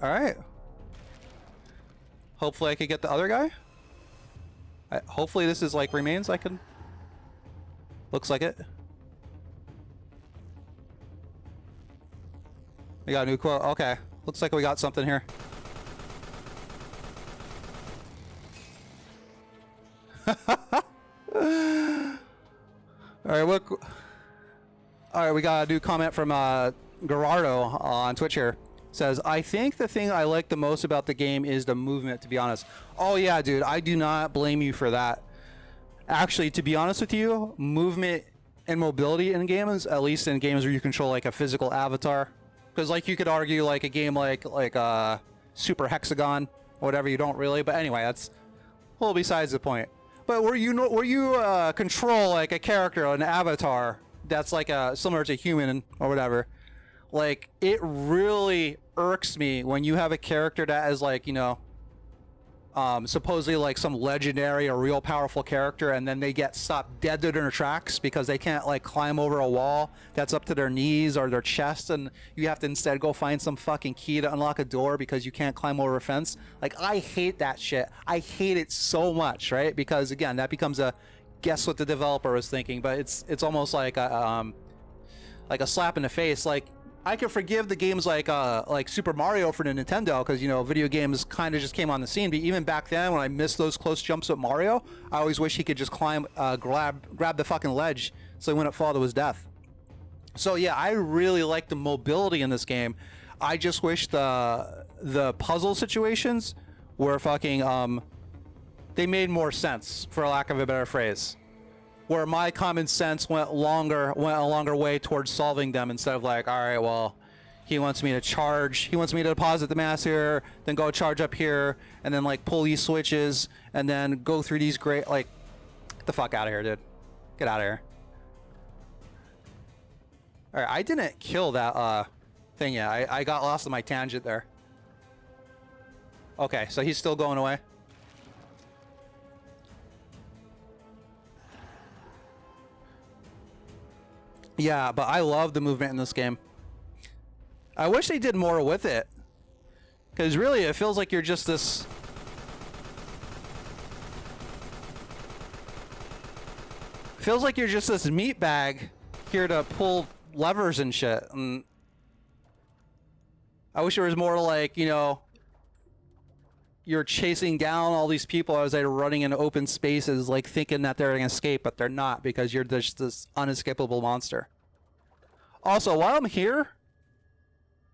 Alright. Hopefully I could get the other guy. Hopefully this is like remains I can... Looks like it. We got a new quote. Okay. Looks like we got something here. Alright, look. Alright, we got a new comment from Gerardo on Twitch here. Says, I think the thing I like the most about the game is the movement, to be honest. Oh yeah, dude, I do not blame you for that. Actually, to be honest with you, movement and mobility in games, at least in games where you control like a physical avatar, because like you could argue like a game like Super Hexagon, whatever, you don't really. But anyway, that's a little besides the point. But where you control like a character, an avatar that's like similar to human or whatever, like it really irks me when you have a character that is like, you know, supposedly like some legendary or real powerful character, and then they get stopped dead in their tracks because they can't like climb over a wall that's up to their knees or their chest, and you have to instead go find some fucking key to unlock a door because you can't climb over a fence. Like, I hate that shit. I hate it so much, right? Because again, that becomes a guess what the developer was thinking, but it's almost like a slap in the face. Like, I can forgive the games like Super Mario for the Nintendo, because, you know, video games kind of just came on the scene. But even back then, when I missed those close jumps with Mario, I always wish he could just climb, grab the fucking ledge so he wouldn't fall to his death. So yeah, I really like the mobility in this game. I just wish the puzzle situations were fucking they made more sense, for lack of a better phrase. Where my common sense went a longer way towards solving them, instead of like, all right, well, he wants me to deposit the mass here, then go charge up here, and then like pull these switches, and then go through these great, like, get the fuck out of here, dude. Get out of here. All right, I didn't kill that thing yet. I got lost in my tangent there. Okay, so he's still going away. Yeah, but I love the movement in this game. I wish they did more with it, because really it feels like you're just this... Feels like you're just this meat bag here to pull levers and shit. And I wish there was more like, you know, you're chasing down all these people as they're running in open spaces, like thinking that they're gonna escape, but they're not, because you're just this unescapable monster. Also, while I'm here,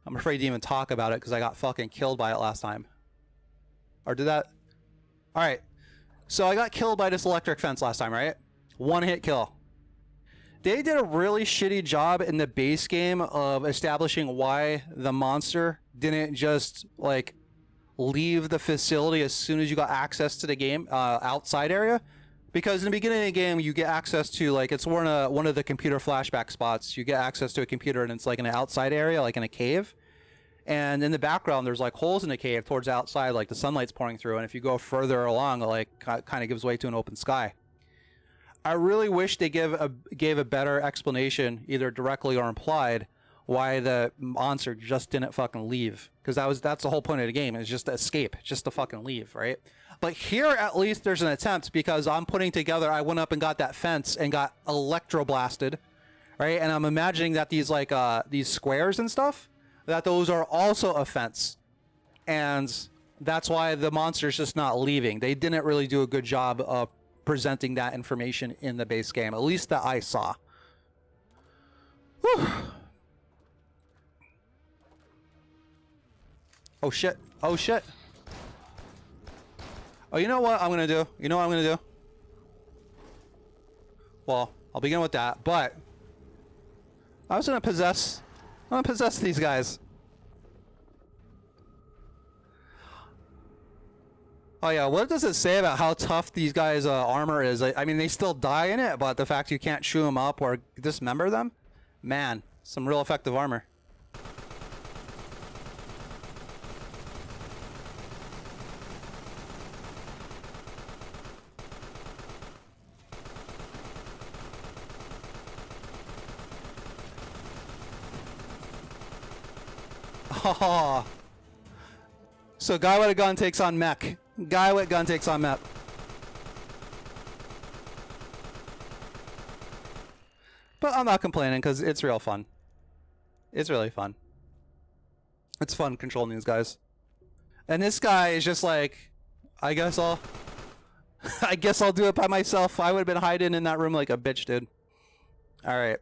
I'm afraid to even talk about it because I got fucking killed by it last time. Or did that? Alright. So I got killed by this electric fence last time, right? One hit kill. They did a really shitty job in the base game of establishing why the monster didn't just, like, leave the facility as soon as you got access to the game outside area, because in the beginning of the game you get access to, like, it's one of the computer flashback spots. You get access to a computer and it's like in an outside area, like in a cave, and in the background there's like holes in the cave towards the outside, like the sunlight's pouring through, and if you go further along, it like kind of gives way to an open sky. I really wish they gave a better explanation, either directly or implied, why the monster just didn't fucking leave, because that's the whole point of the game, is just to escape, just to fucking leave, right? But here at least there's an attempt, because I'm putting together, I went up and got that fence and got electroblasted, right? And I'm imagining that these like these squares and stuff, that those are also a fence, and that's why the monster's just not leaving. They didn't really do a good job of presenting that information in the base game, at least that I saw. Whew. Oh shit. Oh shit. Oh, you know what I'm gonna do? You know what I'm gonna do? Well, I'll begin with that, but I'm gonna possess these guys. Oh yeah, what does it say about how tough these guys' armor is? I mean, they still die in it, but the fact you can't chew them up or dismember them? Man, some real effective armor. Oh, So guy with a gun takes on mech. Guy with gun takes on mech. But I'm not complaining because it's real fun. It's really fun. It's fun controlling these guys. And this guy is just like, I guess I'll do it by myself. I would have been hiding in that room like a bitch, dude. Alright.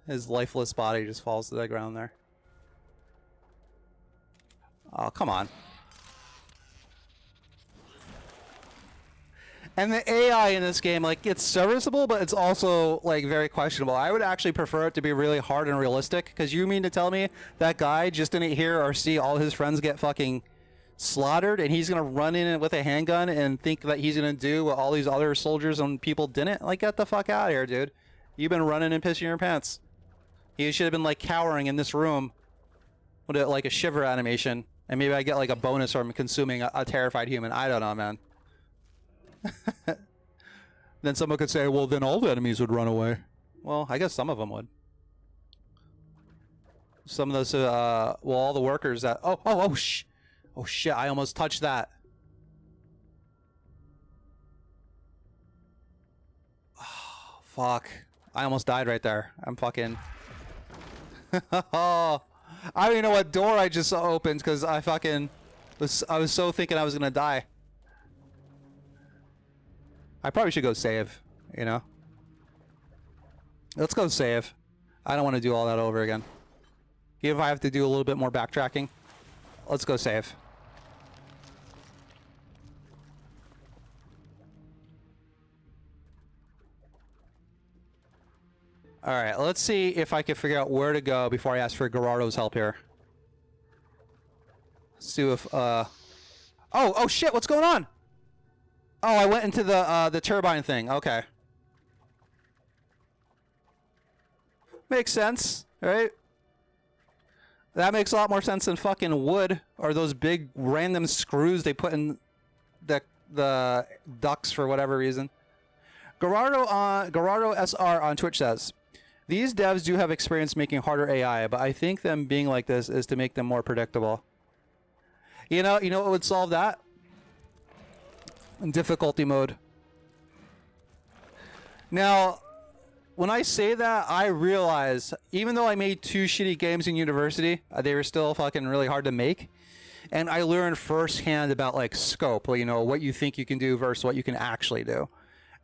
His lifeless body just falls to the ground there. Oh, come on. And the AI in this game, like, it's serviceable, but it's also, like, very questionable. I would actually prefer it to be really hard and realistic, because you mean to tell me that guy just didn't hear or see all his friends get fucking slaughtered, and he's gonna run in with a handgun and think that he's gonna do what all these other soldiers and people didn't? Like, get the fuck out of here, dude. You've been running and pissing your pants. You should have been, like, cowering in this room with, like, a shiver animation, and maybe I get, like, a bonus from consuming a terrified human. I don't know, man. Then someone could say, well, then all the enemies would run away. Well, I guess some of them would. Some of those, well, all the workers that... Oh, shit, I almost touched that. Oh, fuck. I almost died right there. I'm fucking... Oh, I don't even know what door I just opened because I fucking... I was so thinking I was gonna die. I probably should go save, you know? Let's go save. I don't want to do all that over again. Even if I have to do a little bit more backtracking, let's go save. Alright, let's see if I can figure out where to go before I ask for Gerardo's help here. Let's see if, Oh shit, what's going on? Oh, I went into the turbine thing. Okay. Makes sense, right? That makes a lot more sense than fucking wood or those big random screws they put in the ducts for whatever reason. Gerardo SR on Twitch says, these devs do have experience making harder AI, but I think them being like this is to make them more predictable. You know what would solve that? Difficulty mode. Now, when I say that, I realize, even though I made 2 shitty games in university, they were still fucking really hard to make. And I learned firsthand about, like, scope, you know, what you think you can do versus what you can actually do.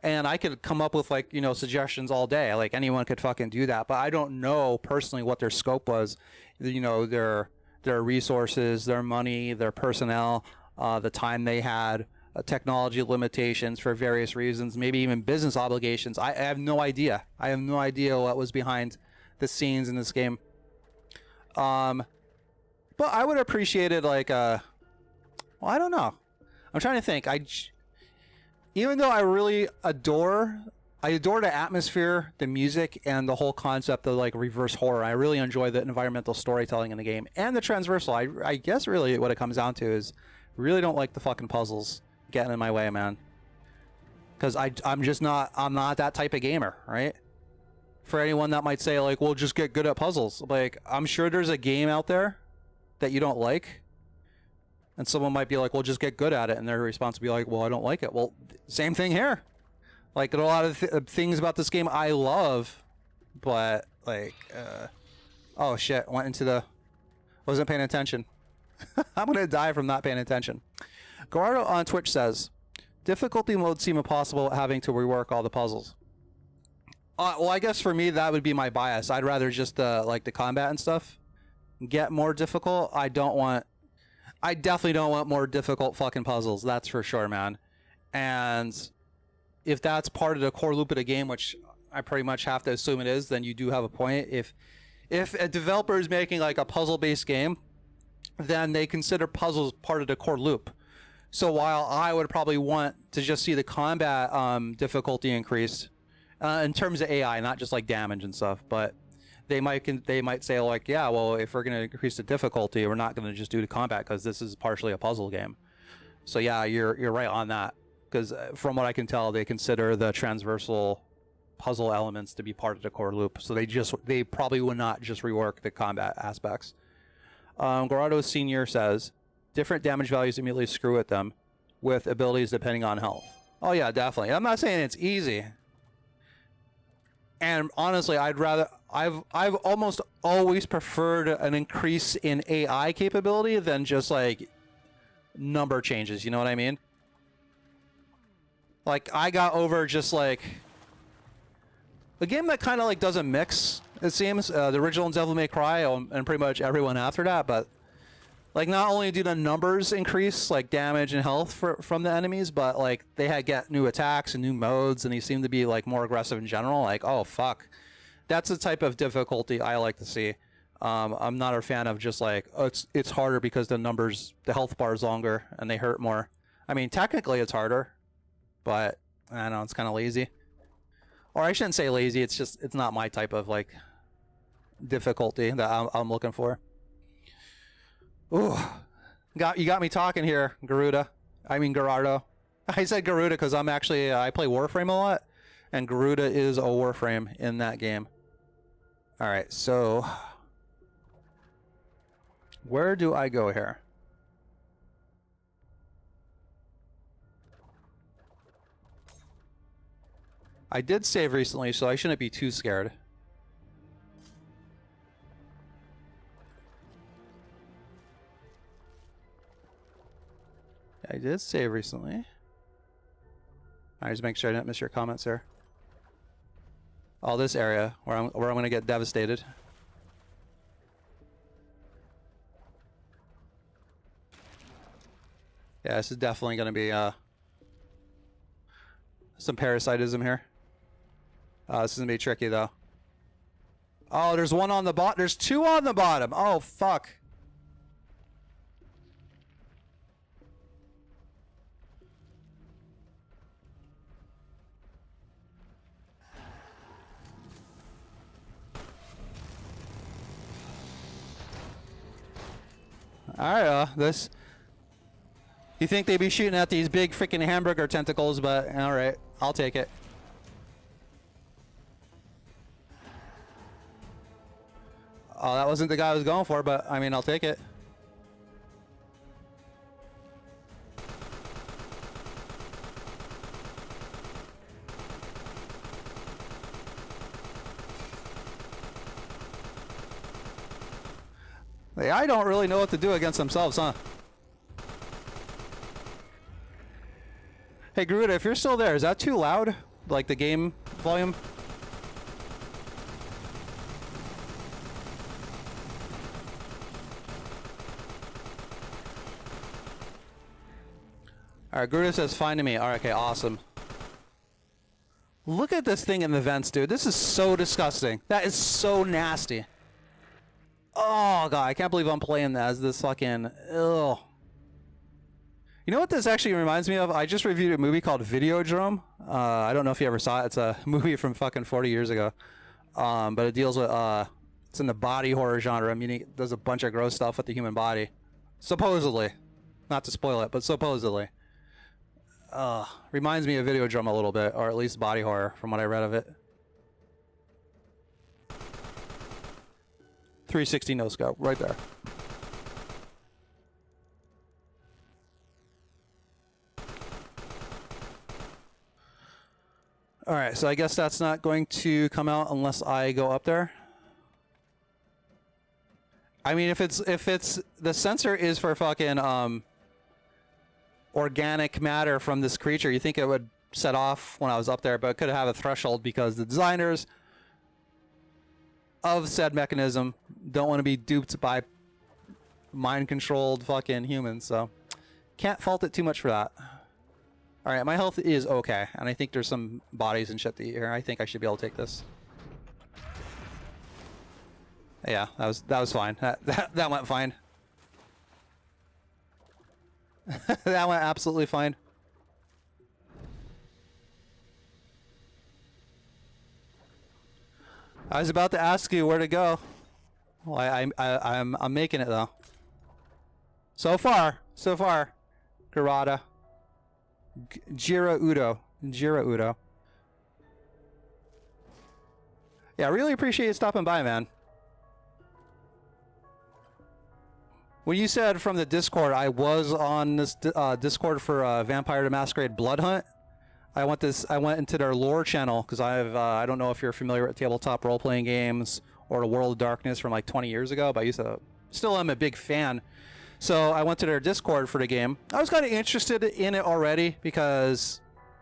And I could come up with, like, you know, suggestions all day. Like, anyone could fucking do that. But I don't know personally what their scope was. You know, their resources, their money, their personnel, the time they had, technology limitations for various reasons, maybe even business obligations. I have no idea. I have no idea what was behind the scenes in this game. But I would appreciate it, like, well, I don't know. I'm trying to think. Even though I really adore the atmosphere, the music, and the whole concept of, like, reverse horror. I really enjoy the environmental storytelling in the game and the transversal. I guess really what it comes down to is really don't like the fucking puzzles getting in my way, man. Because I'm not that type of gamer, right? For anyone that might say, like, well, just get good at puzzles. Like, I'm sure there's a game out there that you don't like, and someone might be like, well, just get good at it, and their response would be like, well, I don't like it. Well, same thing here. Like, a lot of things about this game I love, but, like, oh shit, wasn't paying attention. I'm gonna die from not paying attention. Gerardo on Twitch says, difficulty mode seem impossible having to rework all the puzzles. Well, I guess for me, that would be my bias. I'd rather just, like, the combat and stuff get more difficult. I definitely don't want more difficult fucking puzzles. That's for sure, man. And if that's part of the core loop of the game, which I pretty much have to assume it is, then you do have a point. If a developer is making, like, a puzzle-based game, then they consider puzzles part of the core loop. So while I would probably want to just see the combat difficulty increase in terms of AI, not just, like, damage and stuff, but they might say, like, yeah, well, if we're going to increase the difficulty, we're not going to just do the combat because this is partially a puzzle game. So yeah, you're right on that, because from what I can tell, they consider the transversal puzzle elements to be part of the core loop. So they probably would not just rework the combat aspects. Gorado Senior says, different damage values immediately screw at them with abilities depending on health. Oh yeah, definitely. I'm not saying it's easy. And honestly, I've almost always preferred an increase in AI capability than just like number changes, you know what I mean? Like I got over just like a game that kind of like doesn't mix, it seems, the original Devil May Cry and pretty much everyone after that, but like not only do the numbers increase like damage and health from the enemies, but like they get new attacks and new modes, and they seem to be like more aggressive in general. Like, oh fuck, that's the type of difficulty I like to see. I'm not a fan of just like, oh, it's harder because the health bar is longer and they hurt more. I mean, technically it's harder, but I don't know, it's kind of lazy. Or I shouldn't say lazy, it's just, it's not my type of like difficulty that I'm looking for. Ooh, you got me talking here, Gerardo. I said Garuda because I'm actually, I play Warframe a lot, and Garuda is a Warframe in that game. Alright, so where do I go here? I did save recently, so I shouldn't be too scared. I did save recently. I just make sure I didn't miss your comments here. Oh, this area where I'm gonna get devastated. Yeah, this is definitely gonna be some parasitism here. This is gonna be tricky though. Oh, there's one on the bottom. There's two on the bottom. Oh fuck. Alright, this... You think they'd be shooting at these big freaking hamburger tentacles, but alright, I'll take it. Oh, that wasn't the guy I was going for, but I mean, I'll take it. The AI don't really know what to do against themselves, huh? Hey, Garuda, if you're still there, is that too loud? Like the game volume? Alright, Garuda says fine to me. Alright, okay, awesome. Look at this thing in the vents, dude. This is so disgusting. That is so nasty. Oh, God, I can't believe I'm playing that as this fucking... Ugh. You know what this actually reminds me of? I just reviewed a movie called Videodrome. I don't know if you ever saw it. It's a movie from fucking 40 years ago. But it deals with... it's in the body horror genre. I mean, it does a bunch of gross stuff with the human body. Supposedly. Not to spoil it, but supposedly. Reminds me of Videodrome a little bit, or at least body horror, from what I read of it. 360 no scope, right there. Alright, so I guess that's not going to come out unless I go up there. I mean, if it's the sensor is for fucking organic matter from this creature, you think it would set off when I was up there, but it could have a threshold because the designers of said mechanism don't want to be duped by mind-controlled fucking humans, so can't fault it too much for that. Alright, my health is okay, and I think there's some bodies and shit to eat here. I think I should be able to take this. Yeah, that was fine. That went fine. That went absolutely fine. I was about to ask you where to go. Well, I'm making it though. So far, Garada. Jira Udo. Yeah, I really appreciate you stopping by, man. When you said from the Discord, I was on this Discord for Vampire the Masquerade Blood Hunt. I went into their lore channel because I don't know if you're familiar with tabletop role-playing games or the World of Darkness from like 20 years ago, but I still am a big fan. So I went to their Discord for the game. I was kind of interested in it already because,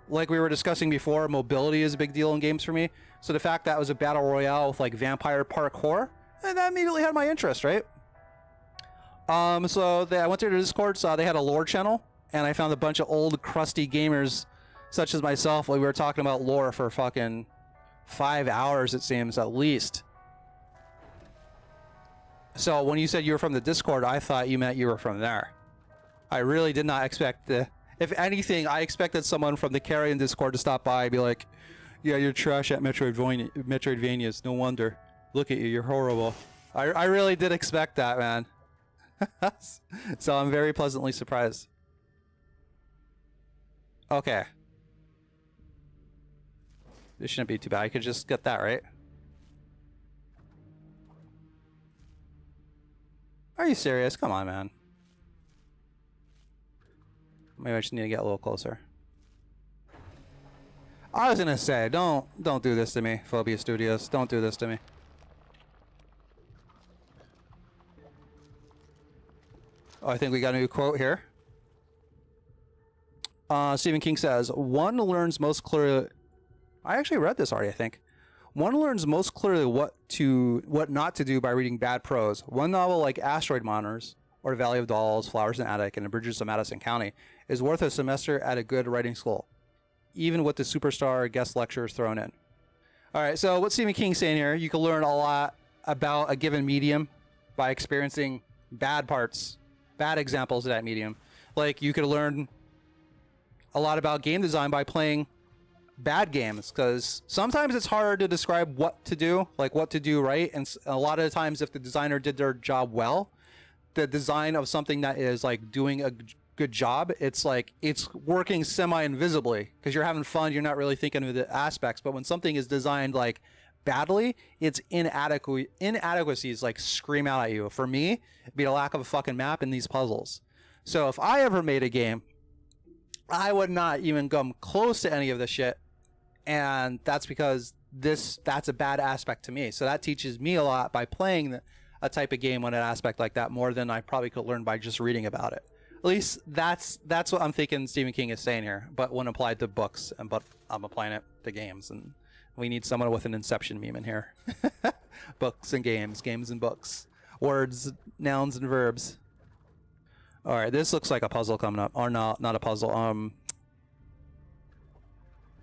like we were discussing before, mobility is a big deal in games for me. So the fact that it was a battle royale with like vampire parkour, that immediately had my interest, right? I went to their Discord, saw they had a lore channel, and I found a bunch of old crusty gamers such as myself. We were talking about lore for fucking 5 hours, it seems, at least. So when you said you were from the Discord, I thought you meant you were from there. I really did not expect if anything, I expected someone from the Carrion Discord to stop by and be like, yeah, you're trash at Metroidvanias. No wonder. Look at you, you're horrible. I really did expect that, man. So I'm very pleasantly surprised. Okay. This shouldn't be too bad. I could just get that, right? Are you serious? Come on, man. Maybe I just need to get a little closer. I was gonna say, don't do this to me, Phobia Studios. Don't do this to me. Oh, I think we got a new quote here. Stephen King says, one learns most clearly... I actually read this already, I think. One learns most clearly what not to do by reading bad prose. One novel like Asteroid Monitors, or The Valley of Dolls, Flowers in the Attic, and The Bridges of Madison County is worth a semester at a good writing school, even with the superstar guest lectures thrown in. All right, so what Stephen King's saying here, you can learn a lot about a given medium by experiencing bad parts, bad examples of that medium. Like, you could learn a lot about game design by playing bad games, because sometimes it's hard to describe what to do, like what to do right, and a lot of the times if the designer did their job well, the design of something that is like doing a good job, it's like it's working semi-invisibly because you're having fun, you're not really thinking of the aspects. But when something is designed like badly, its inadequacies like scream out at you. For me, it'd be a lack of a fucking map in these puzzles. So if I ever made a game, I would not even come close to any of this shit, and that's because that's a bad aspect to me. So that teaches me a lot by playing a type of game on an aspect like that, more than I probably could learn by just reading about it. At least that's what I'm thinking Stephen King is saying here, but when applied to books, but I'm applying it to games, and we need someone with an Inception meme in here. Books and games, games and books, words, nouns and verbs. All right, this looks like a puzzle coming up, or not a puzzle.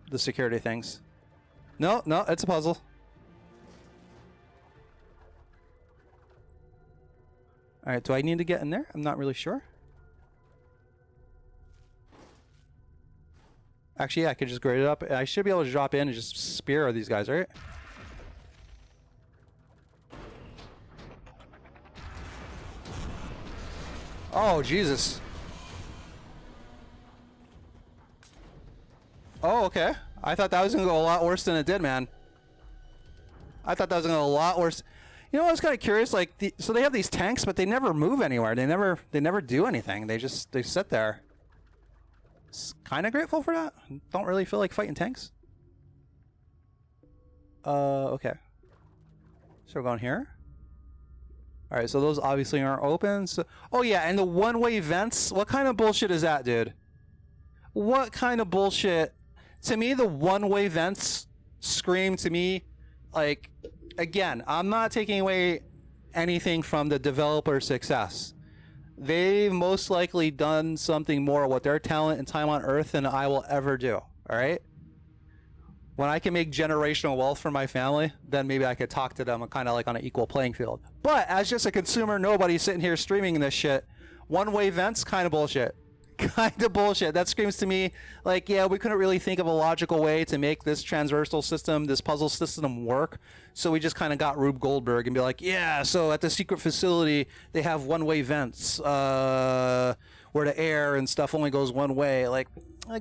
The security things. No, it's a puzzle. All right, do I need to get in there? I'm not really sure. Actually, yeah, I could just grade it up. I should be able to drop in and just spear these guys, right? Oh, Jesus. Oh, okay. I thought that was going to go a lot worse than it did, man. I thought that was going to go a lot worse. You know, I was kind of curious, like, so they have these tanks, but they never move anywhere. They never do anything. They sit there. Kind of grateful for that. Don't really feel like fighting tanks. Okay. So we're going here. All right, so those obviously aren't open. So, oh yeah, and the one-way vents. What kind of bullshit is that, dude? What kind of bullshit? To me, the one-way vents scream to me like, again, I'm not taking away anything from the developer's success. They've most likely done something more with their talent and time on Earth than I will ever do. All right. When I can make generational wealth for my family, then maybe I could talk to them kind of like on an equal playing field. But as just a consumer, nobody sitting here streaming this shit, one-way vents, kind of bullshit. Kind of bullshit. That screams to me like, yeah, we couldn't really think of a logical way to make this transversal system, this puzzle system work. So we just kind of got Rube Goldberg and be like, yeah, so at the secret facility, they have one-way vents where the air and stuff only goes one way. Like,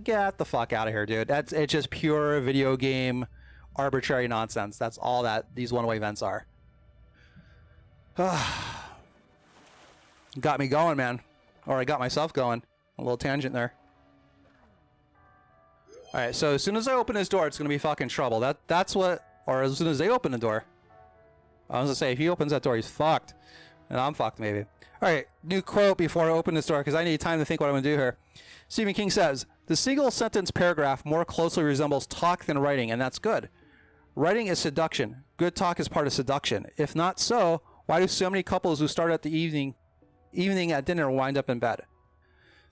get the fuck out of here, dude. It's just pure video game arbitrary nonsense. That's all that these one-way vents are. Got me going, man. Or I got myself going. A little tangent there. Alright, so as soon as I open this door, it's gonna be fucking trouble. That's what... Or as soon as they open the door. I was gonna say, if he opens that door, he's fucked. And I'm fucked, maybe. Alright, new quote before I open this door, because I need time to think what I'm gonna do here. Stephen King says, "The single-sentence paragraph more closely resembles talk than writing, and that's good. Writing is seduction. Good talk is part of seduction. If not so, why do so many couples who start at the evening at dinner wind up in bed?"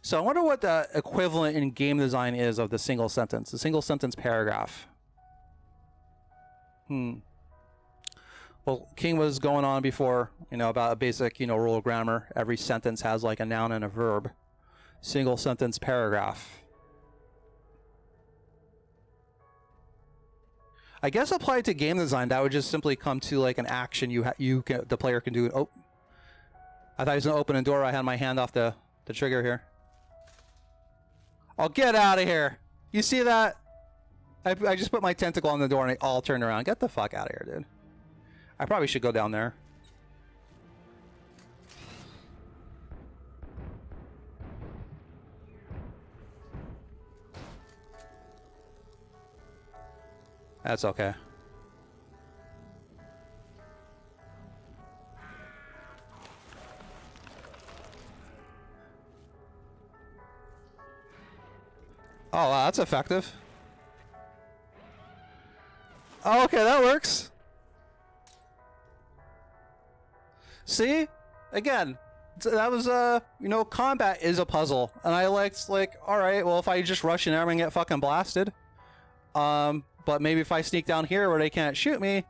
So I wonder what the equivalent in game design is of the single sentence, the single sentence paragraph. Well, King was going on before, about a basic, rule of grammar. Every sentence has like a noun and a verb. Single sentence paragraph. I guess applied to game design, that would just simply come to like an action the player can do. Oh, I thought he was gonna open a door. I had my hand off the trigger here. Oh, get out of here! You see that? I just put my tentacle on the door and it all turned around. Get the fuck out of here, dude. I probably should go down there. That's okay. Oh, wow, that's effective. Oh, okay, that works. See? Again, that was, combat is a puzzle. And I liked, alright, well, if I just rush in there, I'm gonna get fucking blasted. But maybe if I sneak down here where they can't shoot me,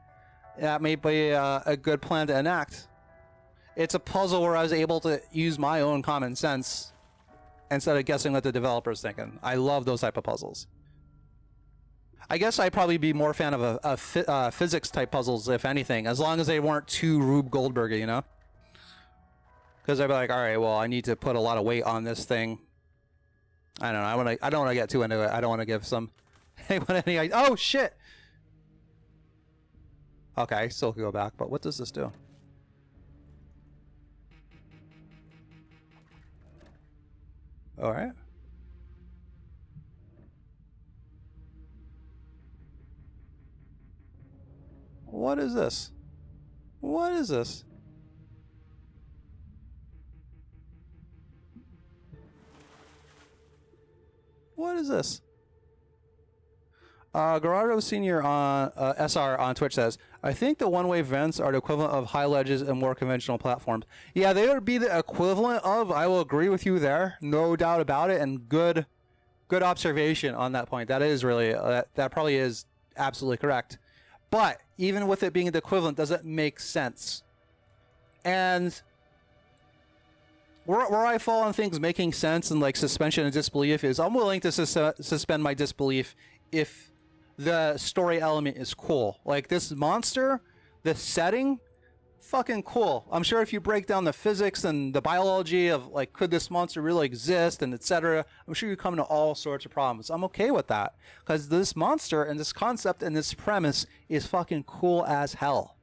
that may be a good plan to enact. It's a puzzle where I was able to use my own common sense instead of guessing what the developer's thinking. I love those type of puzzles. I guess I'd probably be more fan of physics type puzzles, if anything, as long as they weren't too Rube Goldberg, Because I'd be like, all right, well, I need to put a lot of weight on this thing. I don't know. I don't want to get too into it. I don't want to give anyone any. Oh shit! Okay, I still can go back, but what does this do? All right. What is this? What is this? What is this? Gerardo Senior on SR on Twitch says, "I think the one-way vents are the equivalent of high ledges and more conventional platforms." Yeah, they would be the equivalent of. I will agree with you there, no doubt about it, and good observation on that point. That is really that probably is absolutely correct. But even with it being the equivalent, does it make sense? And where I fall on things making sense and like suspension of disbelief is I'm willing to suspend my disbelief if the story element is cool. Like this monster, the setting, fucking cool. I'm sure if you break down the physics and the biology of like could this monster really exist and etc., I'm sure you come to all sorts of problems. I'm okay with that because this monster and this concept and this premise is fucking cool as hell.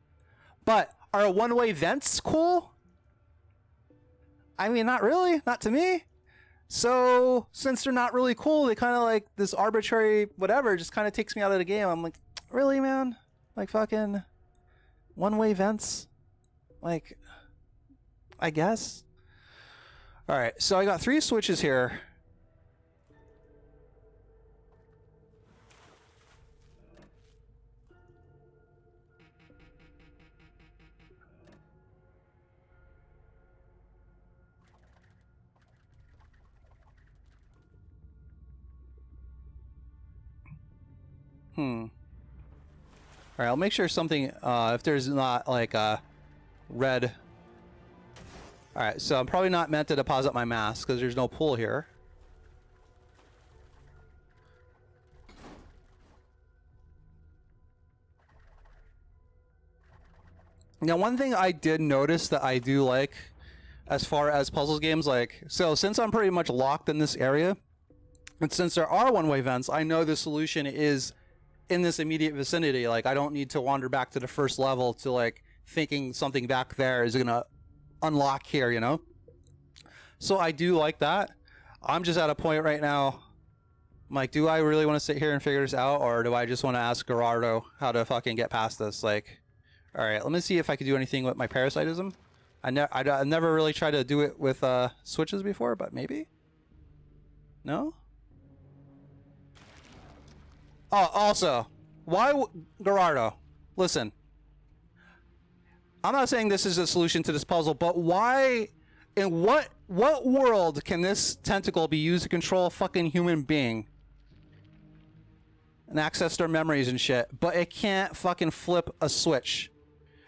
But are one-way vents cool? I mean, not really, not to me. So since they're not really cool, they kind of like this arbitrary whatever just kind of takes me out of the game. I'm like, really, man? Like fucking one-way vents? Like, I guess. All right, so I got 3 switches here. All right, I'll make sure something, if there's not like a red. All right, so I'm probably not meant to deposit my mask because there's no pull here. Now, one thing I did notice that I do like as far as puzzle games, like, so since I'm pretty much locked in this area, and since there are one-way vents, I know the solution is in this immediate vicinity. Like, I don't need to wander back to the first level to like thinking something back there is gonna unlock here, you know? So I do like that. I'm just at a point right now. I'm like, do I really want to sit here and figure this out, or do I just want to ask Gerardo how to fucking get past this? Like, all right, let me see if I can do anything with my parasitism. I never really tried to do it with switches before, but maybe. No. Oh, also, why Gerardo? Listen, I'm not saying this is a solution to this puzzle, but why? In what world can this tentacle be used to control a fucking human being and access their memories and shit, but it can't fucking flip a switch?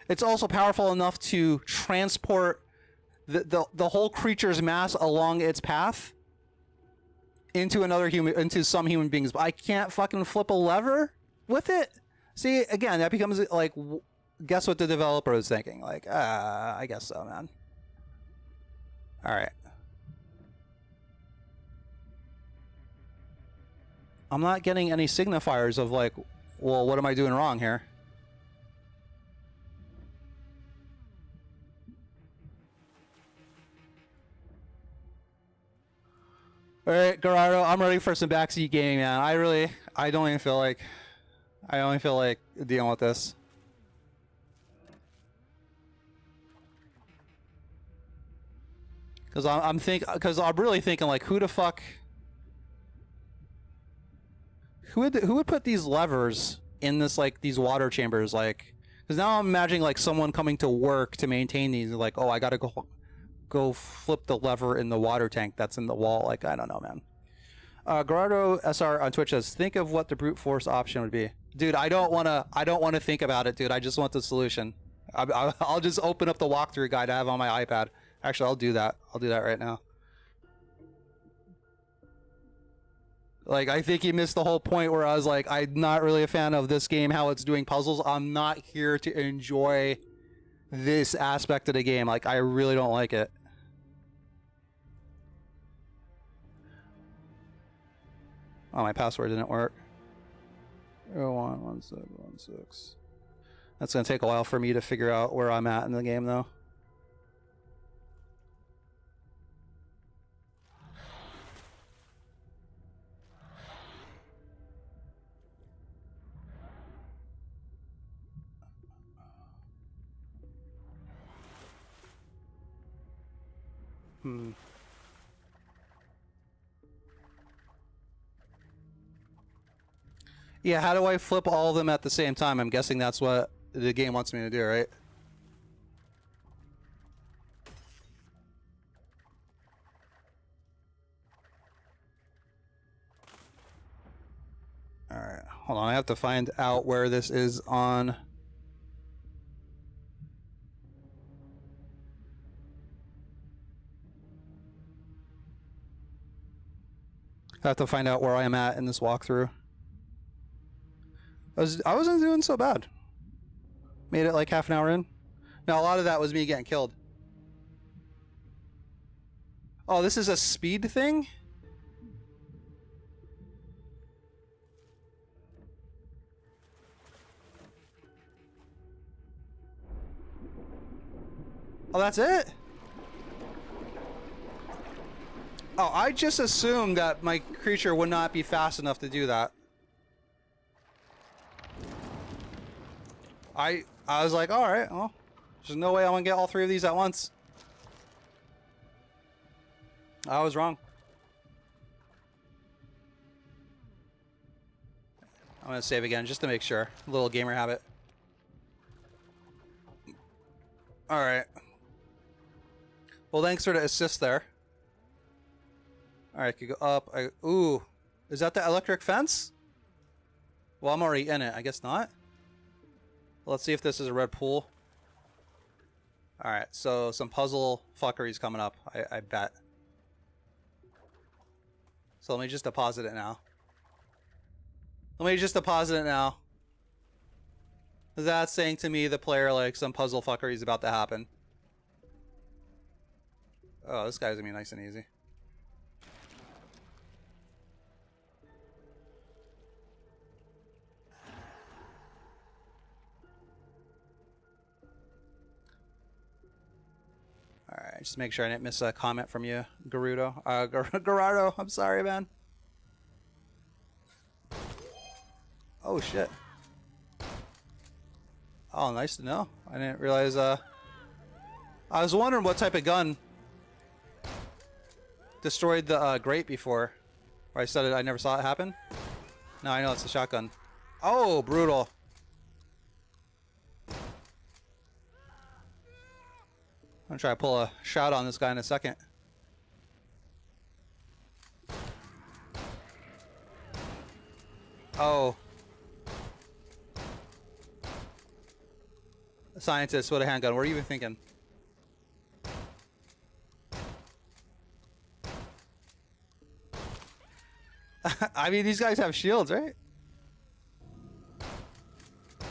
It's also powerful enough to transport the whole creature's mass along its path into another human, into some human beings, but I can't fucking flip a lever with it. See, again, that becomes like, guess what the developer is thinking? Like, I guess so, man. All right. I'm not getting any signifiers of like, well, what am I doing wrong here? All right, Gerardo, I'm ready for some backseat gaming, man. I don't even feel like, I only feel like dealing with this. Because I'm really thinking like, who the fuck, who would put these levers in this, like, these water chambers, like, because now I'm imagining like someone coming to work to maintain these, like, oh, I gotta go flip the lever in the water tank that's in the wall. Like, I don't know, man. Gerardo SR on Twitch says, think of what the brute force option would be. Dude, I don't want to think about it, dude. I just want the solution. I'll just open up the walkthrough guide I have on my iPad. Actually, I'll do that. I'll do that right now. Like, I think you missed the whole point where I was like, I'm not really a fan of this game, how it's doing puzzles. I'm not here to enjoy this aspect of the game. Like, I really don't like it. Oh, my password didn't work. 011716. That's going to take a while for me to figure out where I'm at in the game, though. Yeah, how do I flip all of them at the same time? I'm guessing that's what the game wants me to do, right? Alright, hold on. I have to find out where this is on... I have to find out where I am at in this walkthrough. I wasn't doing so bad. Made it like half an hour in. Now, a lot of that was me getting killed. Oh, this is a speed thing? Oh, that's it? Oh, I just assumed that my creature would not be fast enough to do that. I was like, all right, well, there's no way I'm gonna get all three of these at once. I was wrong. I'm gonna save again just to make sure. A little gamer habit. All right. Well, thanks for the assist there. All right, I could go up. Ooh, is that the electric fence? Well, I'm already in it. I guess not. Let's see if this is a red pool. All right, so some puzzle fuckery's coming up, I bet. So let me just deposit it now. Is that saying to me, the player, like, some puzzle fuckery is about to happen? Oh, this guy's gonna be nice and easy. Alright, just make sure I didn't miss a comment from you, Garudo. Gerardo, I'm sorry, man. Oh, shit. Oh, nice to know. I didn't realize, I was wondering what type of gun destroyed the grate before. Or I said it, I never saw it happen. Now I know it's a shotgun. Oh, brutal. I'm gonna try to pull a shot on this guy in a second. Oh. Scientist with a handgun. What are you even thinking? I mean, these guys have shields, right?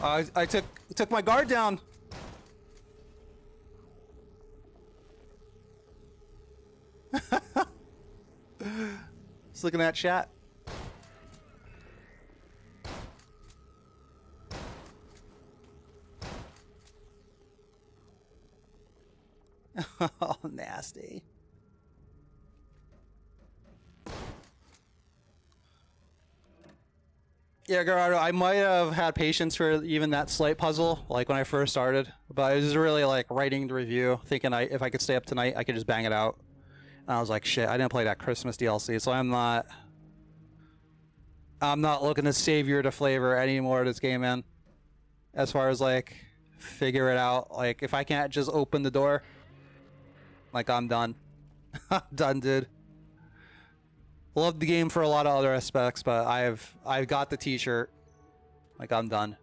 I took my guard down. Just looking at chat. Oh, nasty. Yeah, Gerardo, I might have had patience for even that slight puzzle, like when I first started, but I was really like writing the review, thinking if I could stay up tonight, I could just bang it out. And I was like, shit, I didn't play that Christmas DLC, so I'm not looking to savior the flavor anymore of this game, man. As far as like figure it out, like if I can't just open the door, like I'm done. I'm done, dude. Loved the game for a lot of other aspects, but I've got the t-shirt. Like I'm done.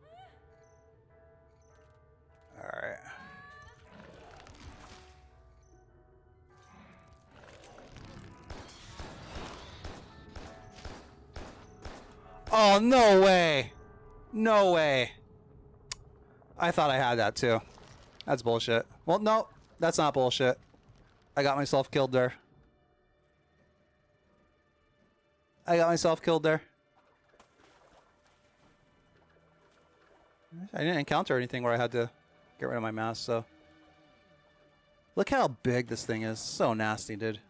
Alright. Oh, no way. No way. I thought I had that too. That's bullshit. Well, no, that's not bullshit. I got myself killed there. I got myself killed there. I didn't encounter anything where I had to get rid of my mask, so. Look how big this thing is. So nasty, dude.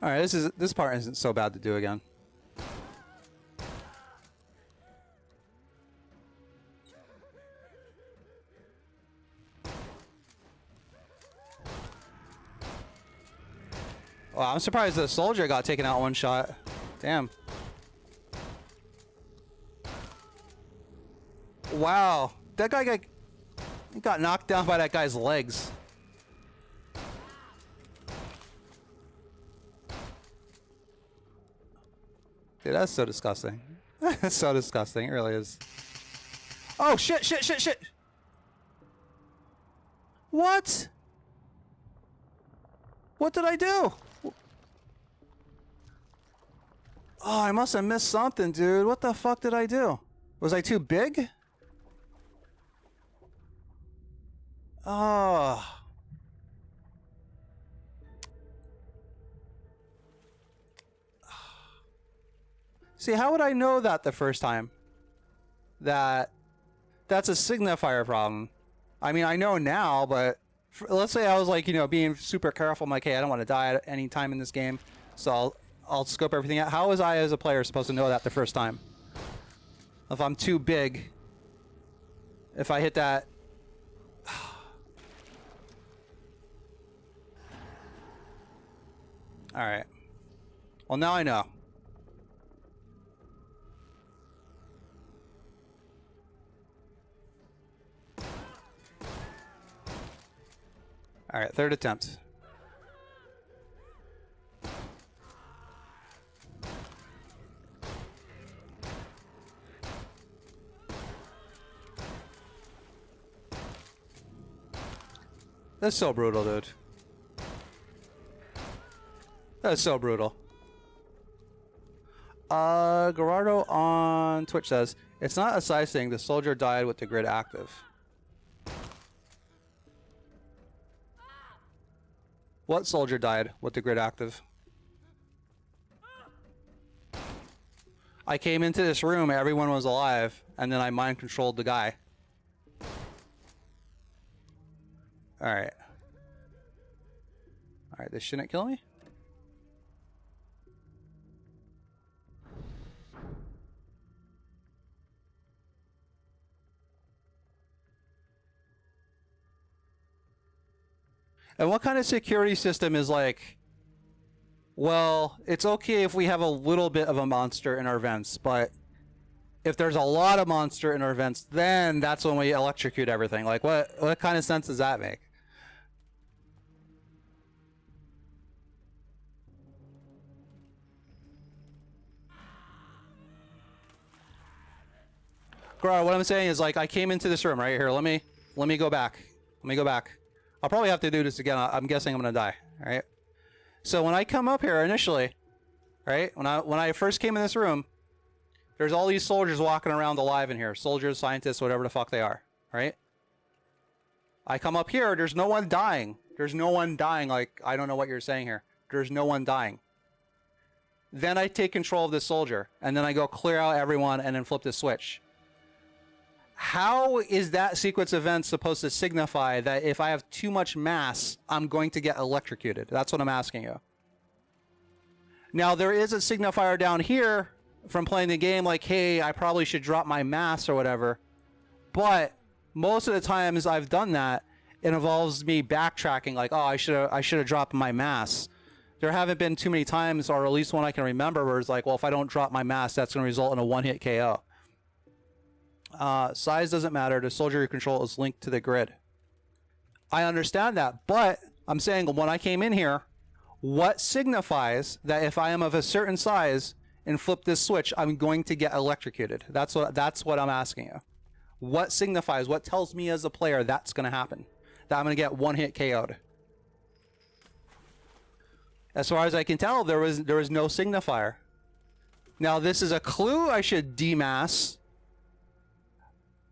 Alright, this part isn't so bad to do again. Wow, I'm surprised the soldier got taken out one shot. Damn. Wow. That guy got knocked down by that guy's legs. Dude, that's so disgusting. That's so disgusting. It really is. Oh, shit, shit, shit, shit. What? What did I do? Oh, I must have missed something, dude. What the fuck did I do? Was I too big? Oh. See, how would I know that the first time? That's a signifier problem. I mean, I know now, but let's say I was like, you know, being super careful. I'm like, hey, I don't want to die at any time in this game, so I'll scope everything out. How was I as a player supposed to know that the first time? If I'm too big, if I hit that. Alright. Well, now I know. Alright, third attempt. That's so brutal, dude. That's so brutal. Gerardo on Twitch says, it's not a size thing. The soldier died with the grid active. What soldier died with the grid active? I came into this room, everyone was alive, and then I mind controlled the guy. Alright. Alright, this shouldn't kill me. And what kind of security system is like, well, it's okay if we have a little bit of a monster in our vents, but if there's a lot of monster in our vents, then that's when we electrocute everything. Like, what kind of sense does that make? Gar, what I'm saying is, like, I came into this room right here. Let me go back. Let me go back. I'll probably have to do this again. I'm guessing I'm gonna die. All right. So when I come up here initially, right? When I first came in this room, there's all these soldiers walking around alive in here. Soldiers, scientists, whatever the fuck they are, right? I come up here, there's no one dying. There's no one dying. Like, I don't know what you're saying here. There's no one dying. Then I take control of this soldier, and then I go clear out everyone and then flip the switch. How is that sequence of events supposed to signify that if I have too much mass, I'm going to get electrocuted? That's what I'm asking you. Now, there is a signifier down here from playing the game, like, hey, I probably should drop my mass or whatever. But most of the times I've done that, it involves me backtracking, like, oh, I should have dropped my mass. There haven't been too many times, or at least one I can remember, where it's like, well, if I don't drop my mass, that's going to result in a one-hit KO. Size doesn't matter. The soldier you control is linked to the grid. I understand that, but I'm saying when I came in here, what signifies that if I am of a certain size and flip this switch, I'm going to get electrocuted? That's what I'm asking you. What signifies, what tells me as a player that's going to happen? That I'm going to get one hit KO'd? As far as I can tell, there was no signifier. Now this is a clue I should demass.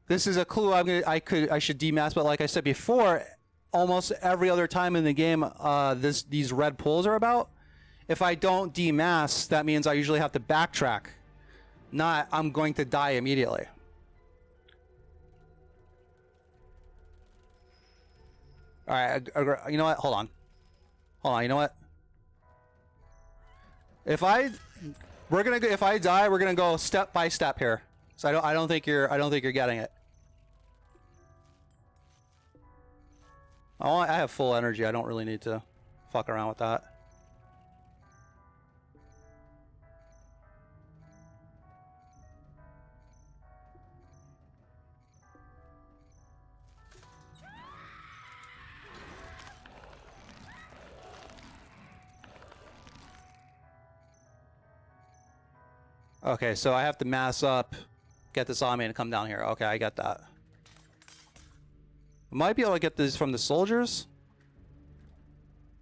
This is a clue I should demass, but like I said before, almost every other time in the game these red pools are about, if I don't demass, that means I usually have to backtrack. Not I'm going to die immediately. Alright, you know what? Hold on. Hold on, you know what? If I die, we're gonna go step by step here. So I don't think you're getting it. Oh, I have full energy. I don't really need to fuck around with that. Okay, so I have to mass up, get this on me, and come down here. Okay, I get that. I might be able to get this from the soldiers.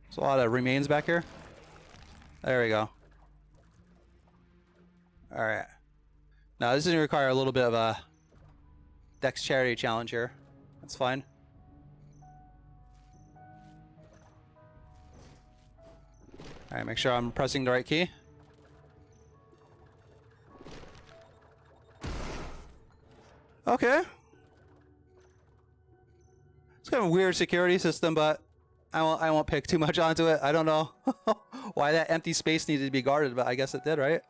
There's a lot of remains back here. There we go. Alright. Now, this is going to require a little bit of a dexterity challenge here. That's fine. Alright, make sure I'm pressing the right key. Okay. It's kind of a weird security system, but I won't pick too much onto it. I don't know why that empty space needed to be guarded, but I guess it did, right?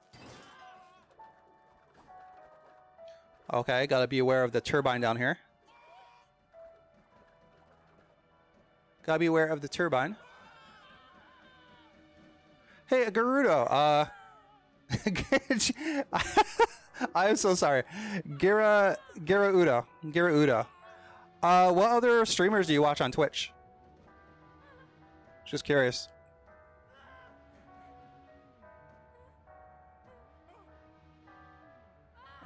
Okay, gotta be aware of the turbine down here. Gotta be aware of the turbine. Hey, Gerudo, I'm so sorry. Gerudo. What other streamers do you watch on Twitch? Just curious.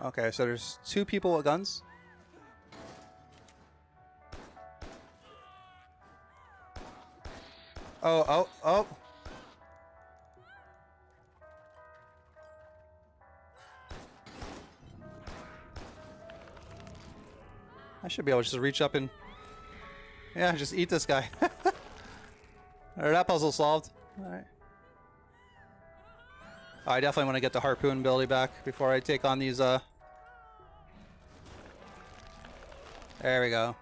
Okay, so there's two people with guns. Oh. I should be able to just reach up and... yeah, just eat this guy. Alright, that puzzle solved. Alright. I definitely want to get the harpoon ability back before I take on these, There we go.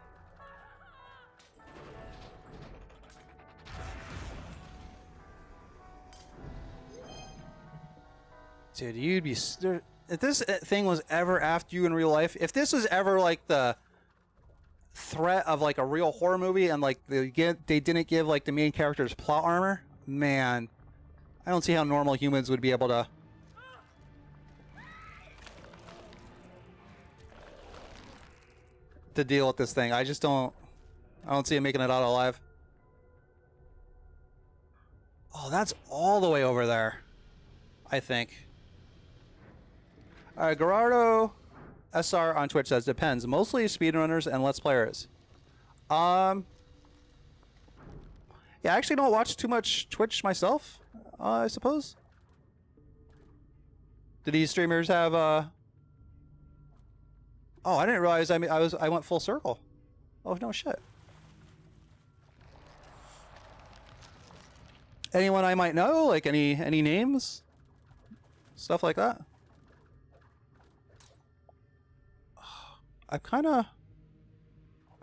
dude, you'd be... If this thing was ever after you in real life, if this was ever like the threat of like a real horror movie and like they didn't give like the main characters plot armor, man, I don't see how normal humans would be able to deal with this thing. I don't see him making it out alive. Oh, that's all the way over there, I think. Gerardo SR on Twitch says, depends. Mostly speedrunners and Let's Players. Yeah, I actually don't watch too much Twitch myself, I suppose. Do these streamers have, Oh, I didn't realize I went full circle. Oh, no shit. Anyone I might know? Like any names? Stuff like that? I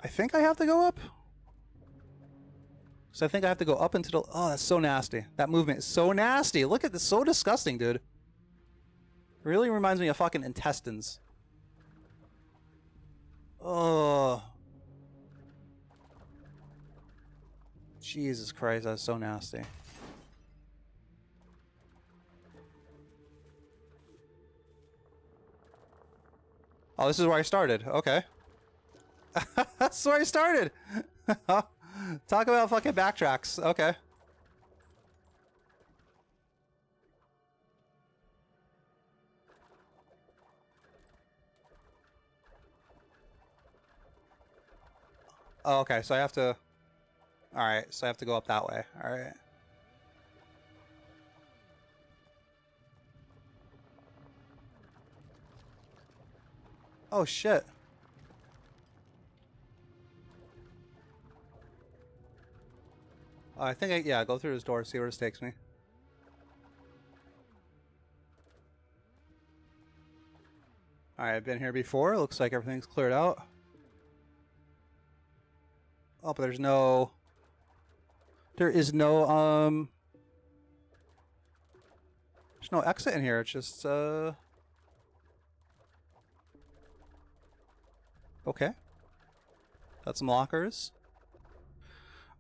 think I have to go up. So I think I have to go up into the... Oh, that's so nasty. That movement is so nasty. Look at this. So disgusting, dude. It really reminds me of fucking intestines. Oh. Jesus Christ, that's so nasty. Oh, this is where I started. Okay. That's where I started. Talk about fucking backtracks. Okay. Oh, okay. So I have to... Alright, so I have to go up that way. Alright. Oh, shit. I think yeah, go through this door, see where this takes me. Alright, I've been here before. Looks like everything's cleared out. Oh, but there's no... There is no, there's no exit in here. It's just, okay. Got some lockers.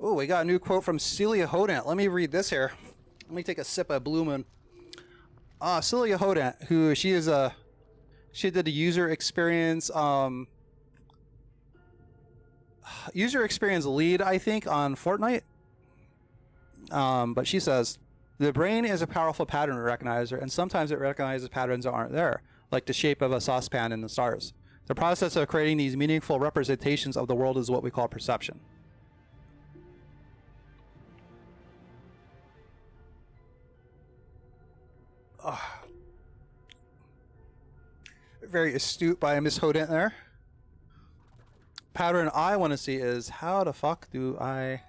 Oh, we got a new quote from Celia Hodant. Let me read this here. Let me take a sip of Blue Moon. Celia Hodant, who she is she did a user experience lead, I think, on Fortnite. But she says, the brain is a powerful pattern recognizer, and sometimes it recognizes patterns that aren't there, like the shape of a saucepan in the stars. The process of creating these meaningful representations of the world is what we call perception. Very astute by Miss Hodent there. Pattern I want to see is, how the fuck do I...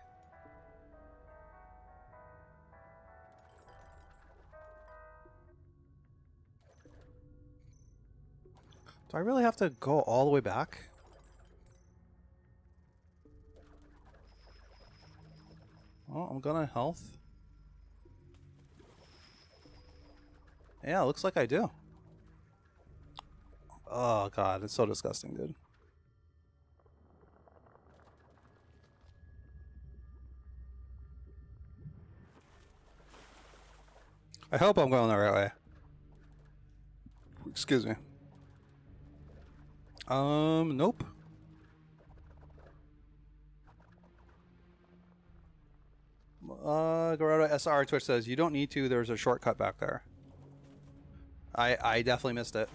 Do I really have to go all the way back? Oh, I'm gonna health. Yeah, looks like I do. Oh god, it's so disgusting, dude. I hope I'm going the right way. Excuse me. Nope. Gerardo SR Twitch says, you don't need to, there's a shortcut back there. I definitely missed it.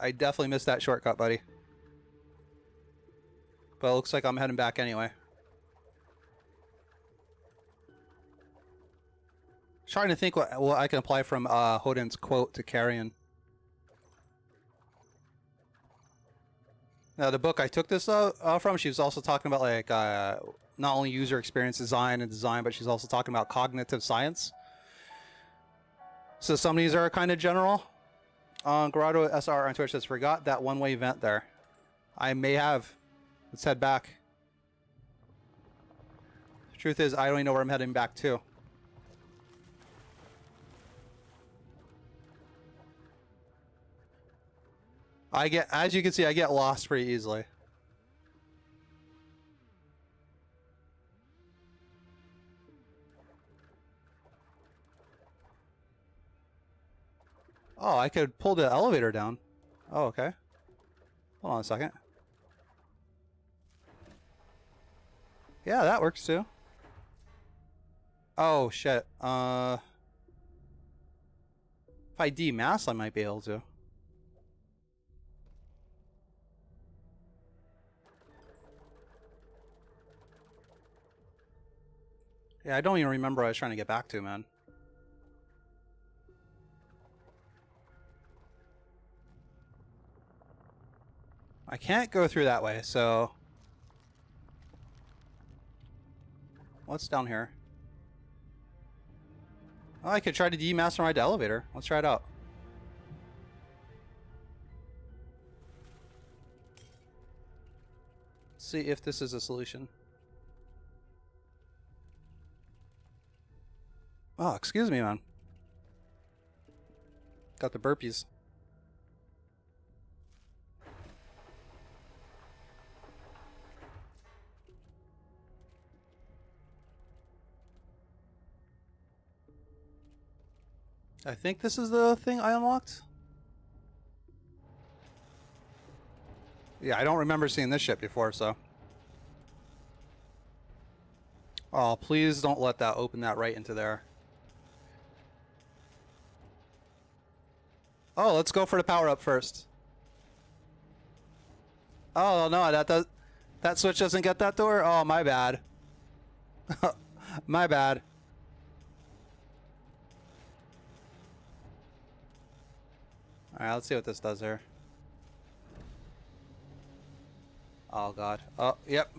I definitely missed that shortcut, buddy. But it looks like I'm heading back anyway. Trying to think what I can apply from Hodin's quote to Carrion. Now, the book I took this from, she was also talking about like not only user experience design, but she's also talking about cognitive science. So some of these are kind of general. Gerardo SR on Twitch says, forgot that one-way vent there. I may have. Let's head back. The truth is, I don't even know where I'm heading back to. As you can see, I get lost pretty easily. Oh, I could pull the elevator down. Oh, okay. Hold on a second. Yeah, that works too. Oh, shit. If I demass, I might be able to. Yeah, I don't even remember what I was trying to get back to, man. I can't go through that way, so... What's down here? Oh, I could try to demaster ride the elevator. Let's try it out. See if this is a solution. Oh, excuse me, man. Got the burpees. I think this is the thing I unlocked. Yeah, I don't remember seeing this ship before, so. Oh, please don't let that open that right into there. Oh, let's go for the power up first. Oh no, that switch doesn't get that door? Oh, my bad. My bad. Alright, let's see what this does here. Oh god. Oh, yep.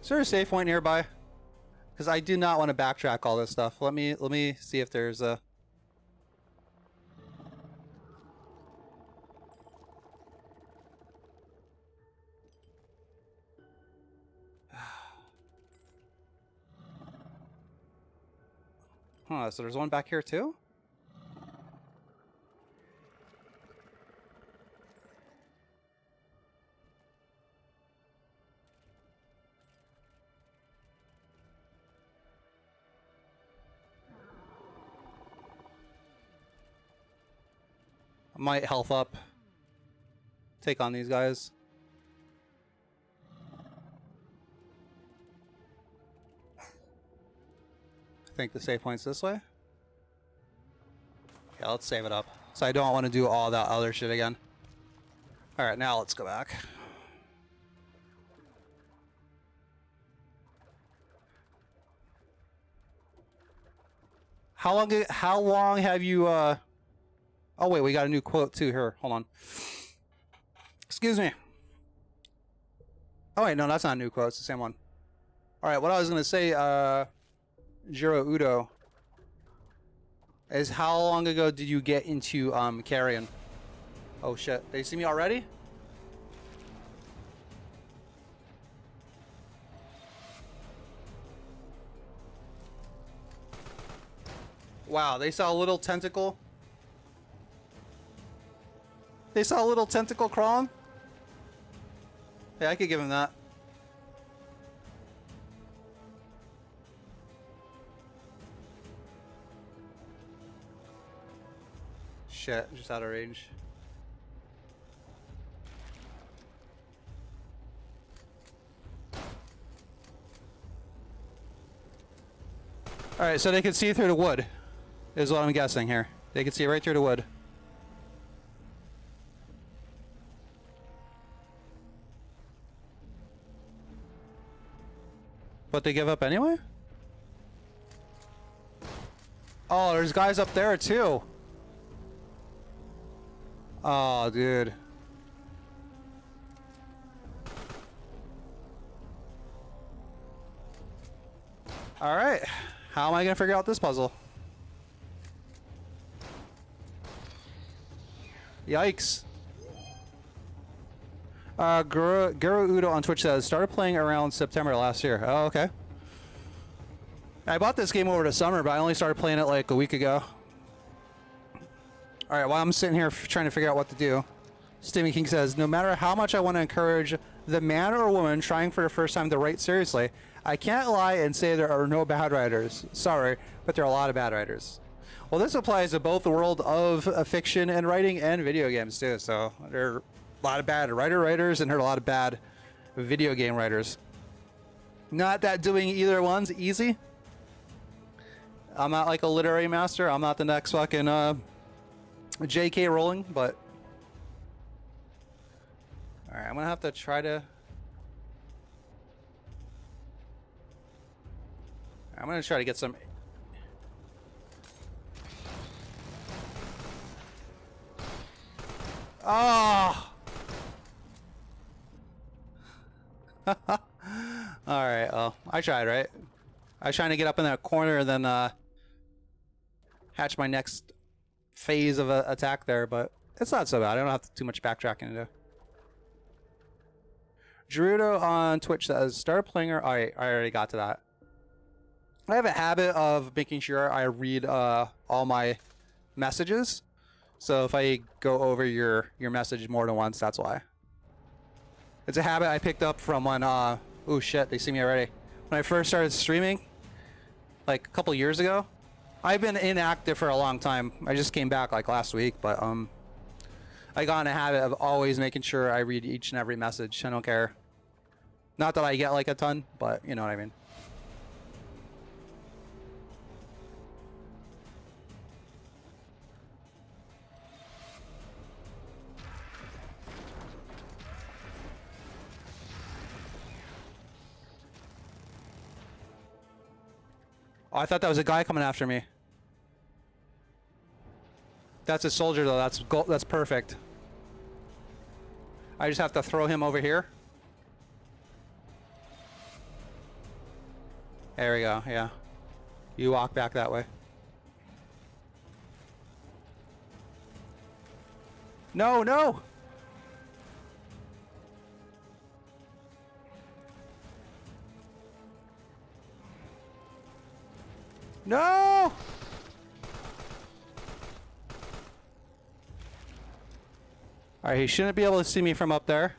Is there a safe point nearby? Because I do not want to backtrack all this stuff. Let me see if there's a... Huh, so there's one back here too? I might health up. Take on these guys. I think the save point's this way. Yeah, let's save it up. So I don't want to do all that other shit again. Alright, now let's go back. How long have you Oh wait, we got a new quote too here. Hold on. Excuse me. Oh wait, no, that's not a new quote, it's the same one. Alright, what I was gonna say, Jiro Udo, is how long ago did you get into Carrion? Oh shit, they see me already? Wow, they saw a little tentacle. They saw a little tentacle crawling? Hey, I could give him that. Shit, just out of range. Alright, so they can see through the wood, is what I'm guessing here. They can see right through the wood. But they give up anyway? Oh, there's guys up there too. Oh, dude. Alright. How am I going to figure out this puzzle? Yikes. Guru Udo on Twitch says, started playing around September last year. Oh, okay. I bought this game over the summer, but I only started playing it like a week ago. All right, while I'm sitting here trying to figure out what to do, Stevie King says, no matter how much I want to encourage the man or woman trying for the first time to write seriously, I can't lie and say there are no bad writers. Sorry, but there are a lot of bad writers. Well, this applies to both the world of fiction and writing and video games too. So there are a lot of bad writers and there are a lot of bad video game writers. Not that doing either one's easy. I'm not like a literary master. I'm not the next fucking J.K. Rowling, but all right, I'm gonna have to try to. I'm gonna try to get some. Oh! All right. Well, I tried, right? I was trying to get up in that corner and then hatch my next phase of a attack there, but it's not so bad. I don't have too much backtracking to do. Gerudo on Twitch says, start playing her. Alright, I already got to that. I have a habit of making sure I read all my messages. So if I go over your message more than once, that's why. It's a habit I picked up from when, oh shit, they see me already. When I first started streaming, like a couple years ago. I've been inactive for a long time. I just came back like last week, but I got in a habit of always making sure I read each and every message. I don't care. Not that I get like a ton, but you know what I mean. Oh, I thought that was a guy coming after me. That's a soldier though. That's perfect. I just have to throw him over here. There we go. Yeah. You walk back that way. No, no. No! Alright, he shouldn't be able to see me from up there.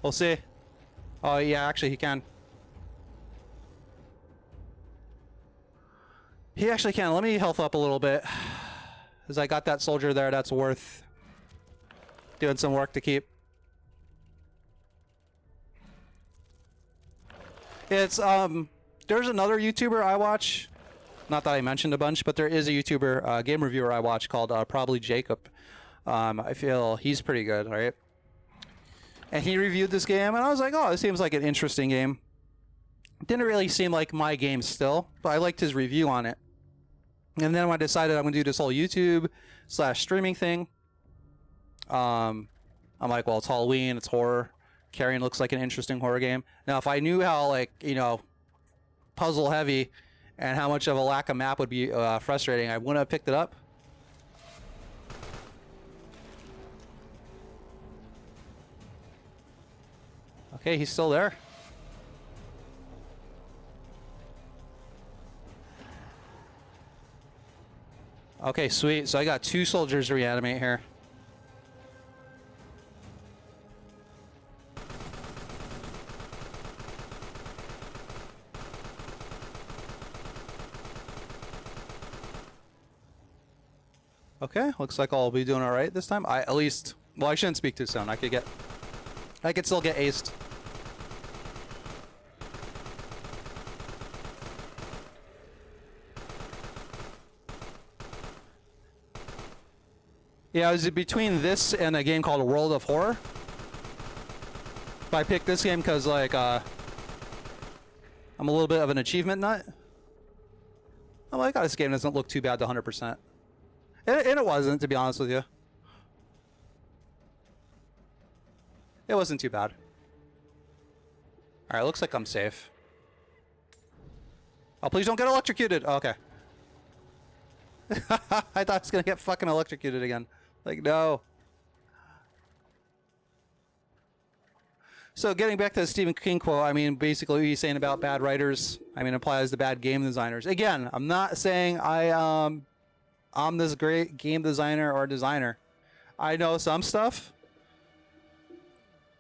We'll see. Oh, yeah, actually, he can. He actually can. Let me health up a little bit. Because I got that soldier there that's worth doing some work to keep. It's, there's another YouTuber I watch. Not that I mentioned a bunch, but there is a YouTuber, game reviewer I watch called Probably Jacob. I feel he's pretty good, right? And he reviewed this game, and I was like, oh, this seems like an interesting game. Didn't really seem like my game still, but I liked his review on it. And then when I decided I'm going to do this whole YouTube/streaming thing, I'm like, well, it's Halloween, it's horror. Carrion looks like an interesting horror game. Now, if I knew how, like, you know, puzzle heavy and how much of a lack of map would be frustrating, I wouldn't have picked it up. Okay, he's still there. Okay, sweet. So I got 2 soldiers to reanimate here. Okay, looks like I'll be doing all right this time. At least, well, I shouldn't speak too soon. I could still get aced. Yeah, I was between this and a game called World of Horror. But I picked this game because, like, I'm a little bit of an achievement nut. I'm like, oh, this game doesn't look too bad to 100%. And it wasn't, to be honest with you. It wasn't too bad. Alright, looks like I'm safe. Oh, please don't get electrocuted. Oh, okay. I thought I was gonna get fucking electrocuted again. Like, no. So getting back to the Stephen King quote, I mean, basically what he's saying about bad writers, I mean, applies to bad game designers. Again, I'm not saying I'm this great game designer or designer. I know some stuff,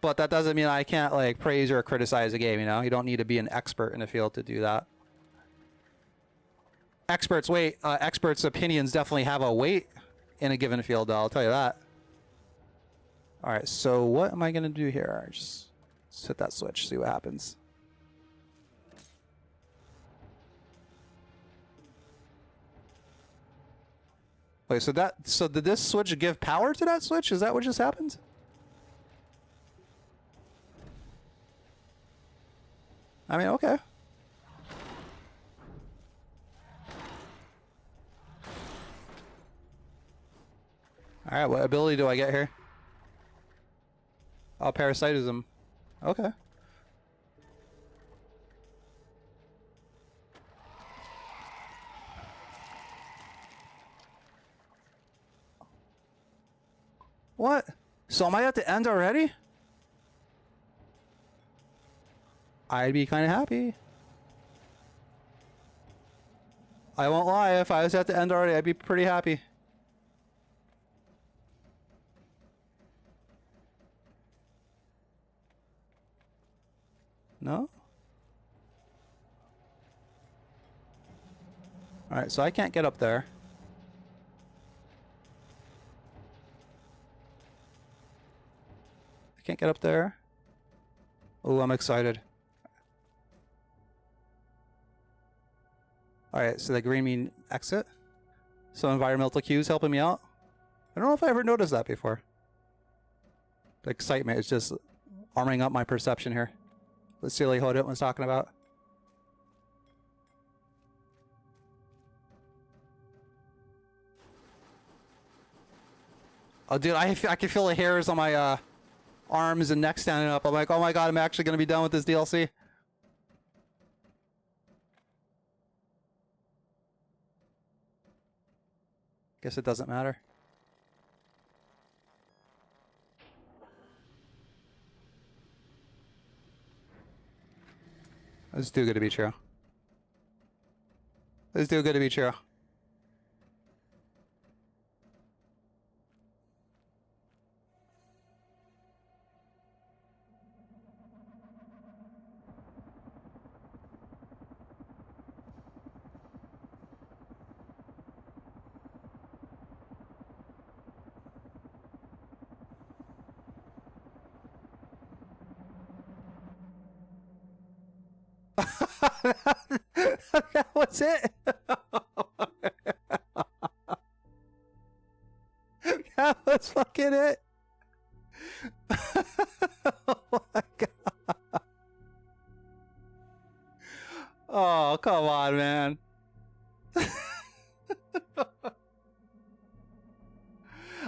but that doesn't mean I can't like praise or criticize a game, you know? You don't need to be an expert in the field to do that. Experts' opinions definitely have a weight in a given field, though, I'll tell you that. Alright, so what am I going to do here? Just hit that switch, see what happens. Wait, so did this switch give power to that switch? Is that what just happened? I mean, okay. Alright, what ability do I get here? Oh, parasitism. Okay. What? So am I at the end already? I'd be kind of happy. I won't lie, if I was at the end already, I'd be pretty happy. No? Alright, so I can't get up there. I can't get up there. Oh, I'm excited. Alright, so the green mean exit. So environmental cues helping me out. I don't know if I ever noticed that before. The excitement is just arming up my perception here. Let's see what Hodit was talking about. Oh, dude, I can feel the hairs on my arms and neck standing up. I'm like, oh my god, I'm actually going to be done with this DLC. Guess it doesn't matter. This is too good to be true. This is too good to be true. That was it. That was fucking it. Oh my god. Oh, come on, man.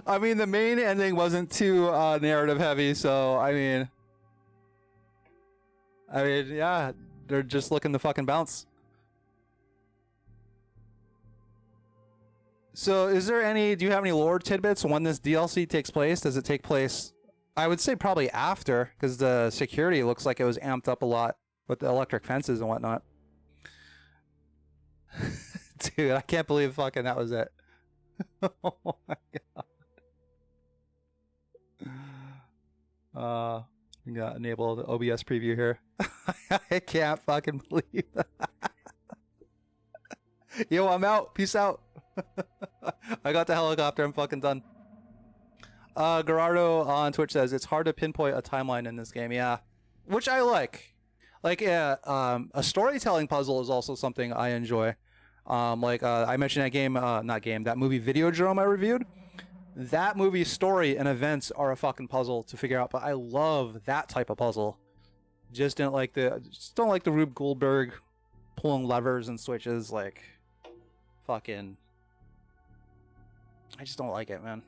I mean, the main ending wasn't too narrative heavy, so I mean, yeah, they're just looking to fucking bounce. So, do you have any lore tidbits when this DLC takes place? Does it take place, I would say probably after, because the security looks like it was amped up a lot with the electric fences and whatnot. Dude, I can't believe fucking that was it. Oh my god. We got enable the OBS preview here. I can't fucking believe that. Yo, I'm out. Peace out. I got the helicopter. I'm fucking done. Gerardo on Twitch says it's hard to pinpoint a timeline in this game. Yeah, which I like. Like, yeah, a storytelling puzzle is also something I enjoy. I mentioned that game, that movie Videodrome I reviewed. That movie's story and events are a fucking puzzle to figure out, but I love that type of puzzle. Just don't like the Rube Goldberg pulling levers and switches, like fucking. I just don't like it, man.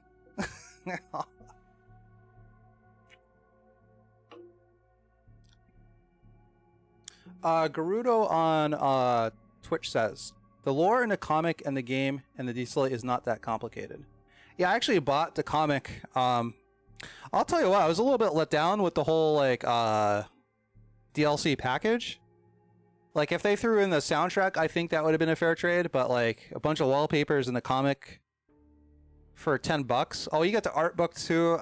Garudo on Twitch says the lore in the comic and the game and the DLC is not that complicated. Yeah, I actually bought the comic I'll tell you what, I was a little bit let down with the whole like DLC package. Like if they threw in the soundtrack, I think that would have been a fair trade, but like a bunch of wallpapers in the comic for $10. Oh, you get the art book too.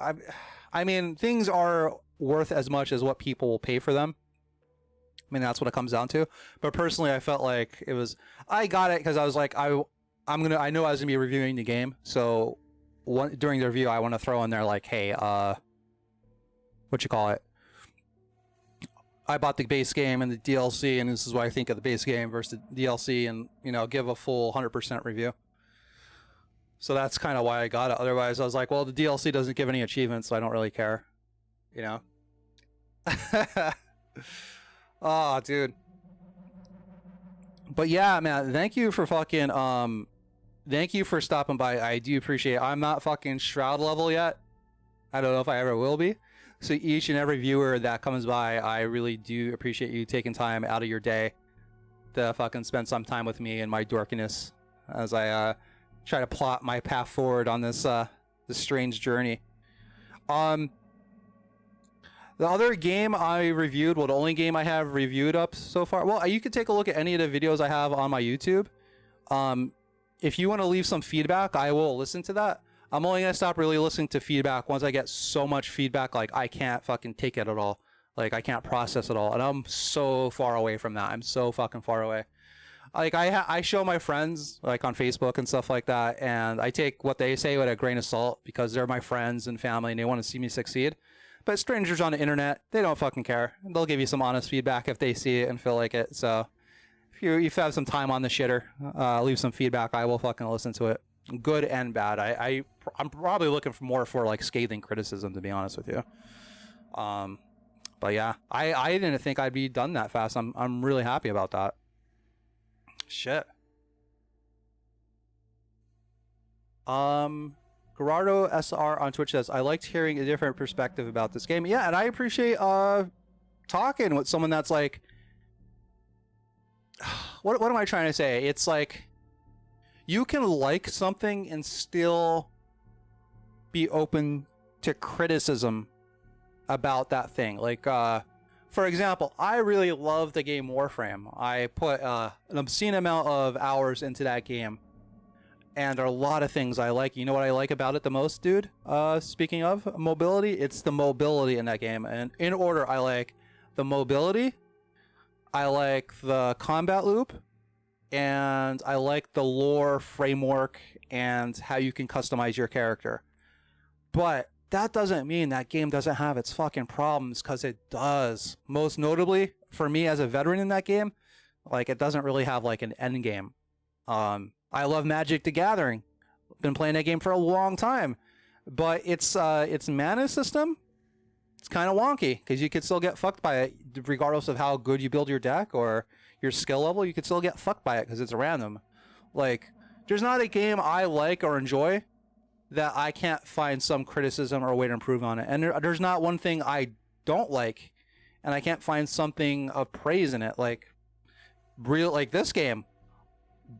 I mean, things are worth as much as what people will pay for them. I mean, that's what it comes down to. But personally, I felt like it was, I got it because I was like, I know I was gonna be reviewing the game, so during the review, I want to throw in there like, hey, what you call it? I bought the base game and the DLC, and this is what I think of the base game versus the DLC, and you know, give a full 100% review. So that's kind of why I got it. Otherwise, I was like, well, the DLC doesn't give any achievements, so I don't really care. You know? Oh, dude. But yeah, man, thank you for fucking thank you for stopping by. I do appreciate it. I'm not fucking Shroud level yet. I don't know if I ever will be. So each and every viewer that comes by, I really do appreciate you taking time out of your day to fucking spend some time with me and my dorkiness as I try to plot my path forward on this this strange journey. The other game I reviewed, well, the only game I have reviewed up so far, well, you could take a look at any of the videos I have on my YouTube. If you want to leave some feedback, I will listen to that. I'm only going to stop really listening to feedback once I get so much feedback, like I can't fucking take it at all. Like I can't process it all. And I'm so far away from that. I'm so fucking far away. Like I show my friends like on Facebook and stuff like that, and I take what they say with a grain of salt because they're my friends and family and they want to see me succeed. But strangers on the internet, they don't fucking care. They'll give you some honest feedback if they see it and feel like it. So if you have some time on the shitter, leave some feedback. I will fucking listen to it, good and bad. I'm probably looking for more for like scathing criticism, to be honest with you. But yeah, I didn't think I'd be done that fast. I'm really happy about that. Shit. Gerardo SR on Twitch says, I liked hearing a different perspective about this game. Yeah, and I appreciate talking with someone that's like, what am I trying to say? It's like you can like something and still be open to criticism about that thing. Like for example, I really love the game Warframe. I put an obscene amount of hours into that game. And there are a lot of things I like. You know what I like about it the most, dude? Speaking of mobility, it's the mobility in that game. And in order, I like the mobility, I like the combat loop, and I like the lore framework and how you can customize your character. But that doesn't mean that game doesn't have its fucking problems, because it does. Most notably, for me as a veteran in that game, like it doesn't really have like an end game. I love Magic the Gathering. Been playing that game for a long time, but its mana system, it's kind of wonky because you could still get fucked by it regardless of how good you build your deck or your skill level. You could still get fucked by it because it's random. Like, there's not a game I like or enjoy that I can't find some criticism or way to improve on it. And there's not one thing I don't like, and I can't find something of praise in it. Like this game.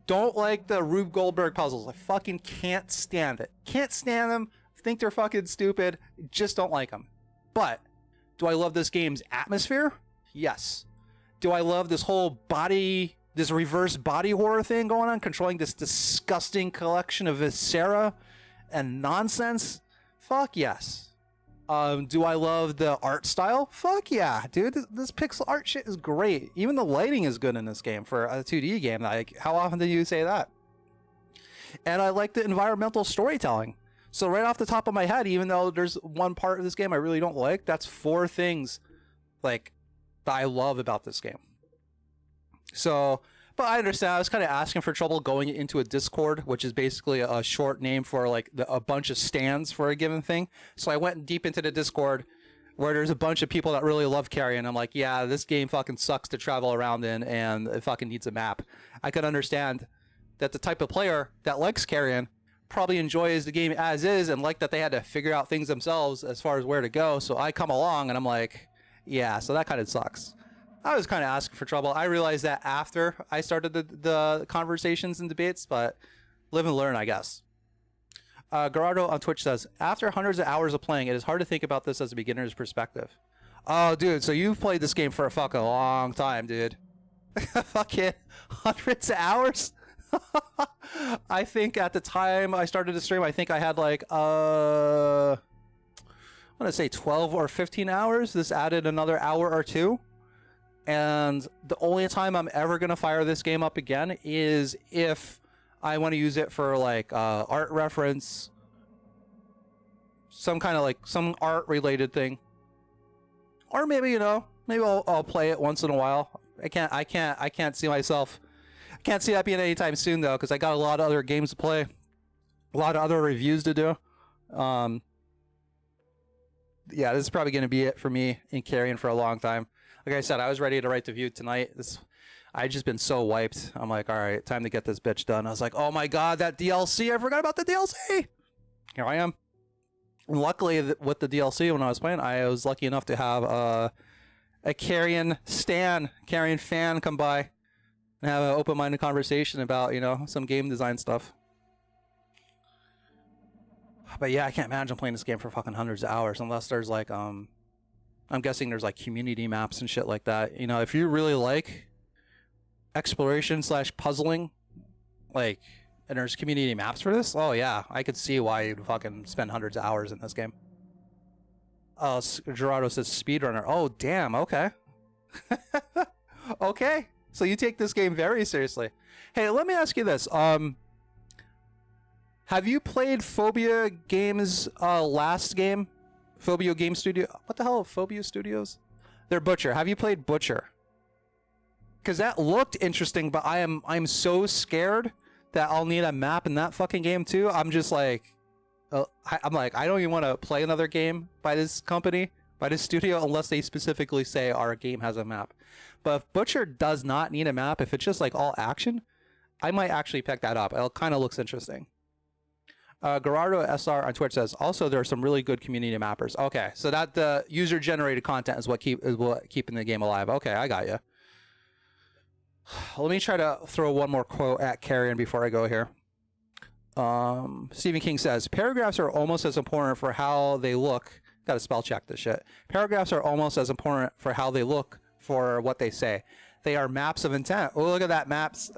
Don't like the Rube Goldberg puzzles. I fucking can't stand it. Can't stand them. Think they're fucking stupid. Just don't like them. But do I love this game's atmosphere? Yes. Do I love this whole this reverse body horror thing going on, controlling this disgusting collection of viscera and nonsense? Fuck yes. Do I love the art style? Fuck yeah, dude. This pixel art shit is great. Even the lighting is good in this game for a 2D game. Like, how often do you say that? And I like the environmental storytelling. So right off the top of my head, even though there's one part of this game I really don't like, that's 4 things like that I love about this game. So, but I understand. I was kind of asking for trouble going into a Discord, which is basically a short name for like a bunch of stands for a given thing. So I went deep into the Discord where there's a bunch of people that really love Carrion. I'm like, yeah, this game fucking sucks to travel around in, and it fucking needs a map. I could understand that the type of player that likes Carrion probably enjoys the game as is and like that they had to figure out things themselves as far as where to go. So I come along and I'm like, yeah, so that kind of sucks. I was kind of asking for trouble. I realized that after I started the conversations and debates, but live and learn, I guess. Gerardo on Twitch says, after hundreds of hours of playing, it is hard to think about this as a beginner's perspective. Oh, dude, so you've played this game for a fucking long time, dude. Fucking hundreds of hours? I think at the time I started to stream, I think I had like, I want to say 12 or 15 hours. This added another hour or two. And the only time I'm ever going to fire this game up again is if I want to use it for like art reference, some kind of like some art related thing, or maybe, you know, maybe I'll play it once in a while. I can't see myself. I can't see that being anytime soon though, because I got a lot of other games to play, a lot of other reviews to do. Yeah, this is probably going to be it for me in Carrion for a long time. Like I said, I was ready to write the view tonight. I just been so wiped. I'm like, all right, time to get this bitch done. I was like, oh my god, that DLC! I forgot about the DLC. Here I am. And luckily, with the DLC, when I was playing, I was lucky enough to have a Carrion fan come by and have an open-minded conversation about, you know, some game design stuff. But yeah, I can't imagine playing this game for fucking hundreds of hours unless there's like, I'm guessing there's like community maps and shit like that. You know, if you really like exploration / puzzling, like, and there's community maps for this, oh yeah, I could see why you'd fucking spend hundreds of hours in this game. Oh, Gerardo says speedrunner. Oh, damn, okay. Okay, so you take this game very seriously. Hey, let me ask you this. Have you played Phobia Games' last game? Phobia Game Studio? What the hell are Phobia Studios? They're Butcher. Have you played Butcher? Because that looked interesting, but I'm so scared that I'll need a map in that fucking game too. I'm just like, I'm like, I don't even want to play another game by this company, by this studio, unless they specifically say our game has a map. But if Butcher does not need a map, if it's just like all action, I might actually pick that up. It kind of looks interesting. Gerardo SR on Twitch says, also there are some really good community mappers. Okay, so that the user generated content is what keeping the game alive. Okay, I got you. Let me try to throw one more quote at Carrion before I go here. Stephen King says, paragraphs are almost as important for how they look. Gotta spell check this shit. Paragraphs are almost as important for how they look for what they say. They are maps of intent. Oh, look at that, maps.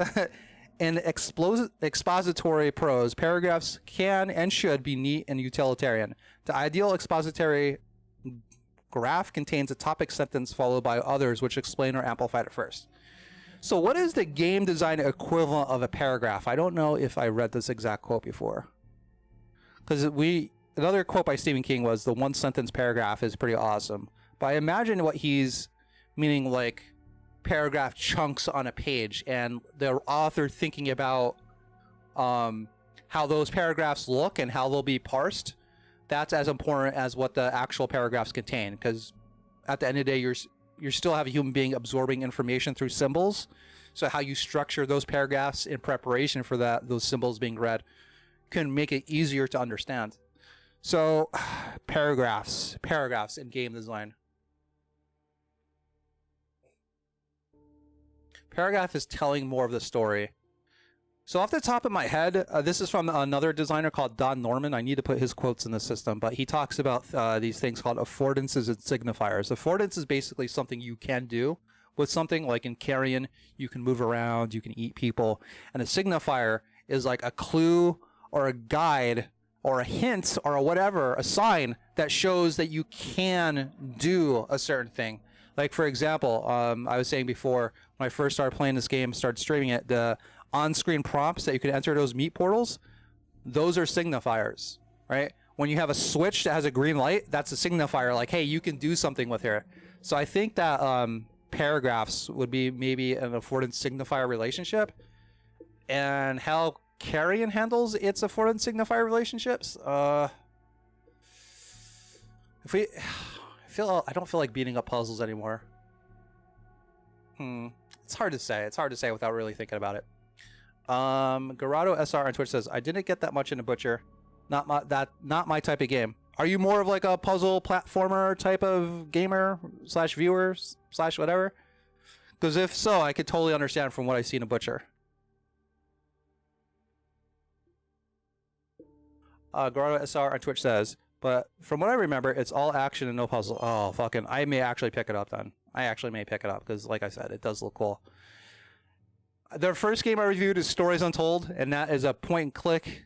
In expository prose, paragraphs can and should be neat and utilitarian. The ideal expository graph contains a topic sentence followed by others which explain or amplify it first. So what is the game design equivalent of a paragraph? I don't know if I read this exact quote before. Because another quote by Stephen King was, the one sentence paragraph is pretty awesome. But I imagine what he's meaning, like paragraph chunks on a page, and the author thinking about how those paragraphs look and how they'll be parsed. That's as important as what the actual paragraphs contain, because at the end of the day, you still have a human being absorbing information through symbols. So how you structure those paragraphs in preparation for those symbols being read can make it easier to understand. So paragraphs in game design. Paragraph is telling more of the story. So off the top of my head, this is from another designer called Don Norman. I need to put his quotes in the system, but he talks about these things called affordances and signifiers. Affordance is basically something you can do with something, like in Carrion, you can move around, you can eat people. And a signifier is like a clue or a guide or a hint or a whatever, a sign that shows that you can do a certain thing. Like, for example, I was saying before, when I first started playing this game, started streaming it, the on-screen prompts that you can enter those meat portals, those are signifiers, right? When you have a switch that has a green light, that's a signifier, like, hey, you can do something with here. So I think that paragraphs would be maybe an affordance signifier relationship. And how Carrion handles its affordance signifier relationships, I don't feel like beating up puzzles anymore. It's hard to say. It's hard to say without really thinking about it. Gerardo SR on Twitch says, I didn't get that much into Butcher. Not my type of game. Are you more of like a puzzle platformer type of gamer / viewer / whatever? Because if so, I could totally understand from what I've seen in Butcher. Gardo SR on Twitch says, but from what I remember, it's all action and no puzzle. Oh, fucking, I may actually pick it up then. I actually may pick it up because, like I said, it does look cool. The first game I reviewed is Stories Untold, and that is a point and click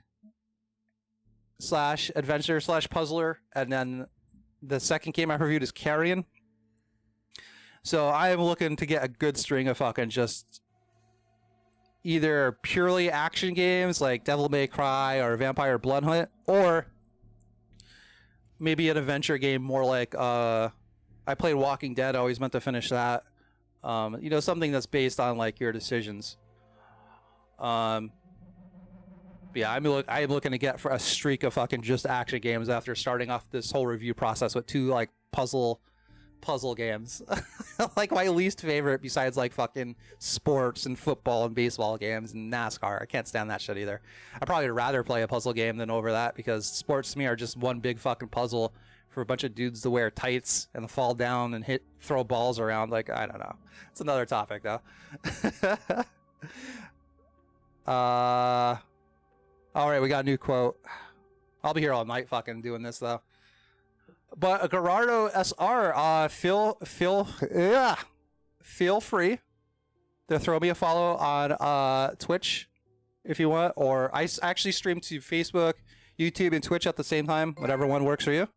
/ adventure / puzzler. And then the second game I reviewed is Carrion. So I am looking to get a good string of fucking just either purely action games like Devil May Cry or Vampire Blood Hunt, or maybe an adventure game more like I played Walking Dead. I always meant to finish that. You know, something that's based on like your decisions. Yeah, I'm looking to get for a streak of fucking just action games after starting off this whole review process with 2 like puzzle games. Like my least favorite besides like fucking sports and football and baseball games and NASCAR. I can't stand that shit either. I'd probably rather play a puzzle game than over that, because sports to me are just one big fucking puzzle for a bunch of dudes to wear tights and fall down and throw balls around. Like, I don't know. It's another topic though. All right, we got a new quote. I'll be here all night fucking doing this though. But Gerardo SR, feel free to throw me a follow on Twitch if you want, or I actually stream to Facebook, YouTube, and Twitch at the same time. Whatever one works for you.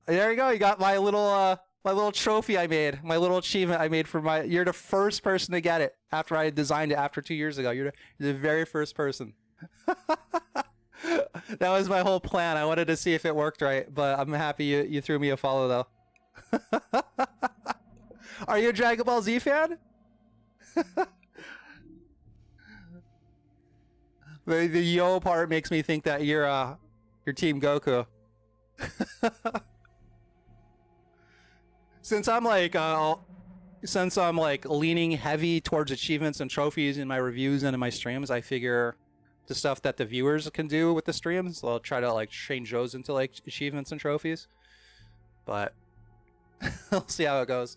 There you go. You got my little trophy I made, my little achievement I made for my. You're the first person to get it after I designed it after 2 years ago. You're the very first person. That was my whole plan. I wanted to see if it worked right, but I'm happy you threw me a follow though. Are you a Dragon Ball Z fan? The yo part makes me think that you're Team Goku. Since I'm like leaning heavy towards achievements and trophies in my reviews and in my streams, I figure the stuff that the viewers can do with the streams, I'll try to like change those into like achievements and trophies. But we'll see how it goes.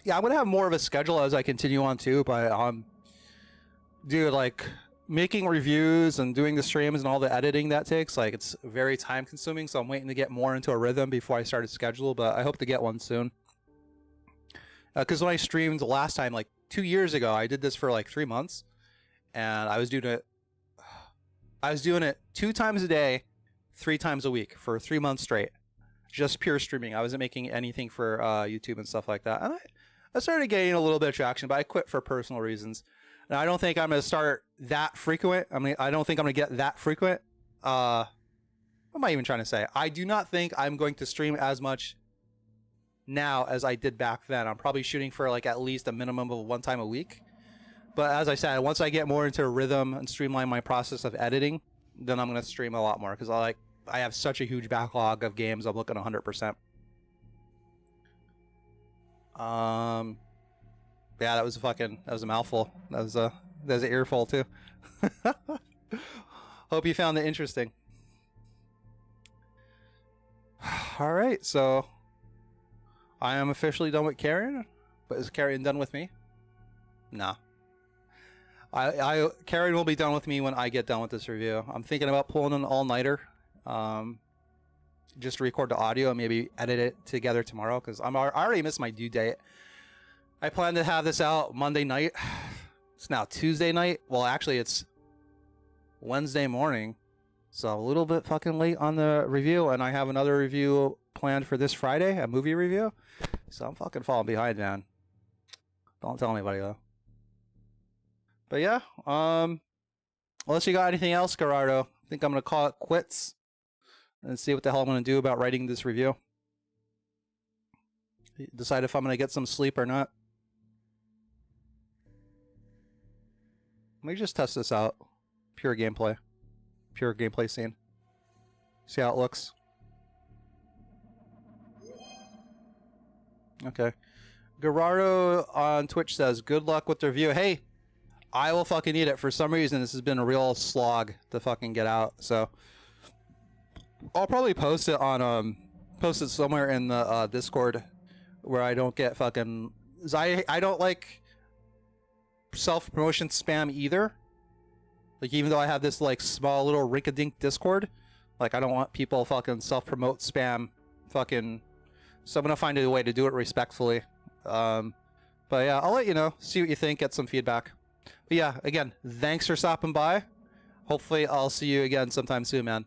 Yeah, I'm gonna have more of a schedule as I continue on too, but dude, like making reviews and doing the streams and all the editing that takes, like, it's very time consuming, so I'm waiting to get more into a rhythm before I start a schedule, but I hope to get one soon. Because when I streamed last time, like 2 years ago, I did this for like 3 months, and I was doing it 2 times a day, 3 times a week for 3 months straight. Just pure streaming. I wasn't making anything for YouTube and stuff like that. And I started getting a little bit of traction, but I quit for personal reasons. And I don't think I'm going to start that frequent. I mean, I don't think I'm going to get that frequent. What am I even trying to say? I do not think I'm going to stream as much now as I did back then. I'm probably shooting for like at least a minimum of 1 time a week. But as I said, once I get more into a rhythm and streamline my process of editing, then I'm going to stream a lot more, because I have such a huge backlog of games. I'm looking 100%. Yeah, that was a mouthful. That was an earful too. Hope you found it interesting. All right, so I am officially done with Carrion, but is Carrion done with me? No. Carrion will be done with me when I get done with this review. I'm thinking about pulling an all-nighter, just to record the audio and maybe edit it together tomorrow, because I already missed my due date. I plan to have this out Monday night. It's now Tuesday night. Well, actually, it's Wednesday morning, so a little bit fucking late on the review, and I have another review planned for this Friday, a movie review. So I'm fucking falling behind, man. Don't tell anybody though. But yeah, unless you got anything else, Gerardo, I think I'm gonna call it quits and see what the hell I'm gonna do about writing this review. Decide if I'm gonna get some sleep or not. Let me just test this out. Pure gameplay scene. See how it looks. Okay. Gerardo on Twitch says, good luck with the review. Hey, I will fucking need it. For some reason, this has been a real slog to fucking get out. So I'll probably post it on post it somewhere in the Discord where I don't get fucking. I don't like self-promotion spam either. Like, even though I have this, like, small little rink-a-dink Discord, like, I don't want people fucking self-promote spam fucking... So I'm gonna find a way to do it respectfully. But yeah, I'll let you know, see what you think, get some feedback. But yeah, again, thanks for stopping by. Hopefully I'll see you again sometime soon, man.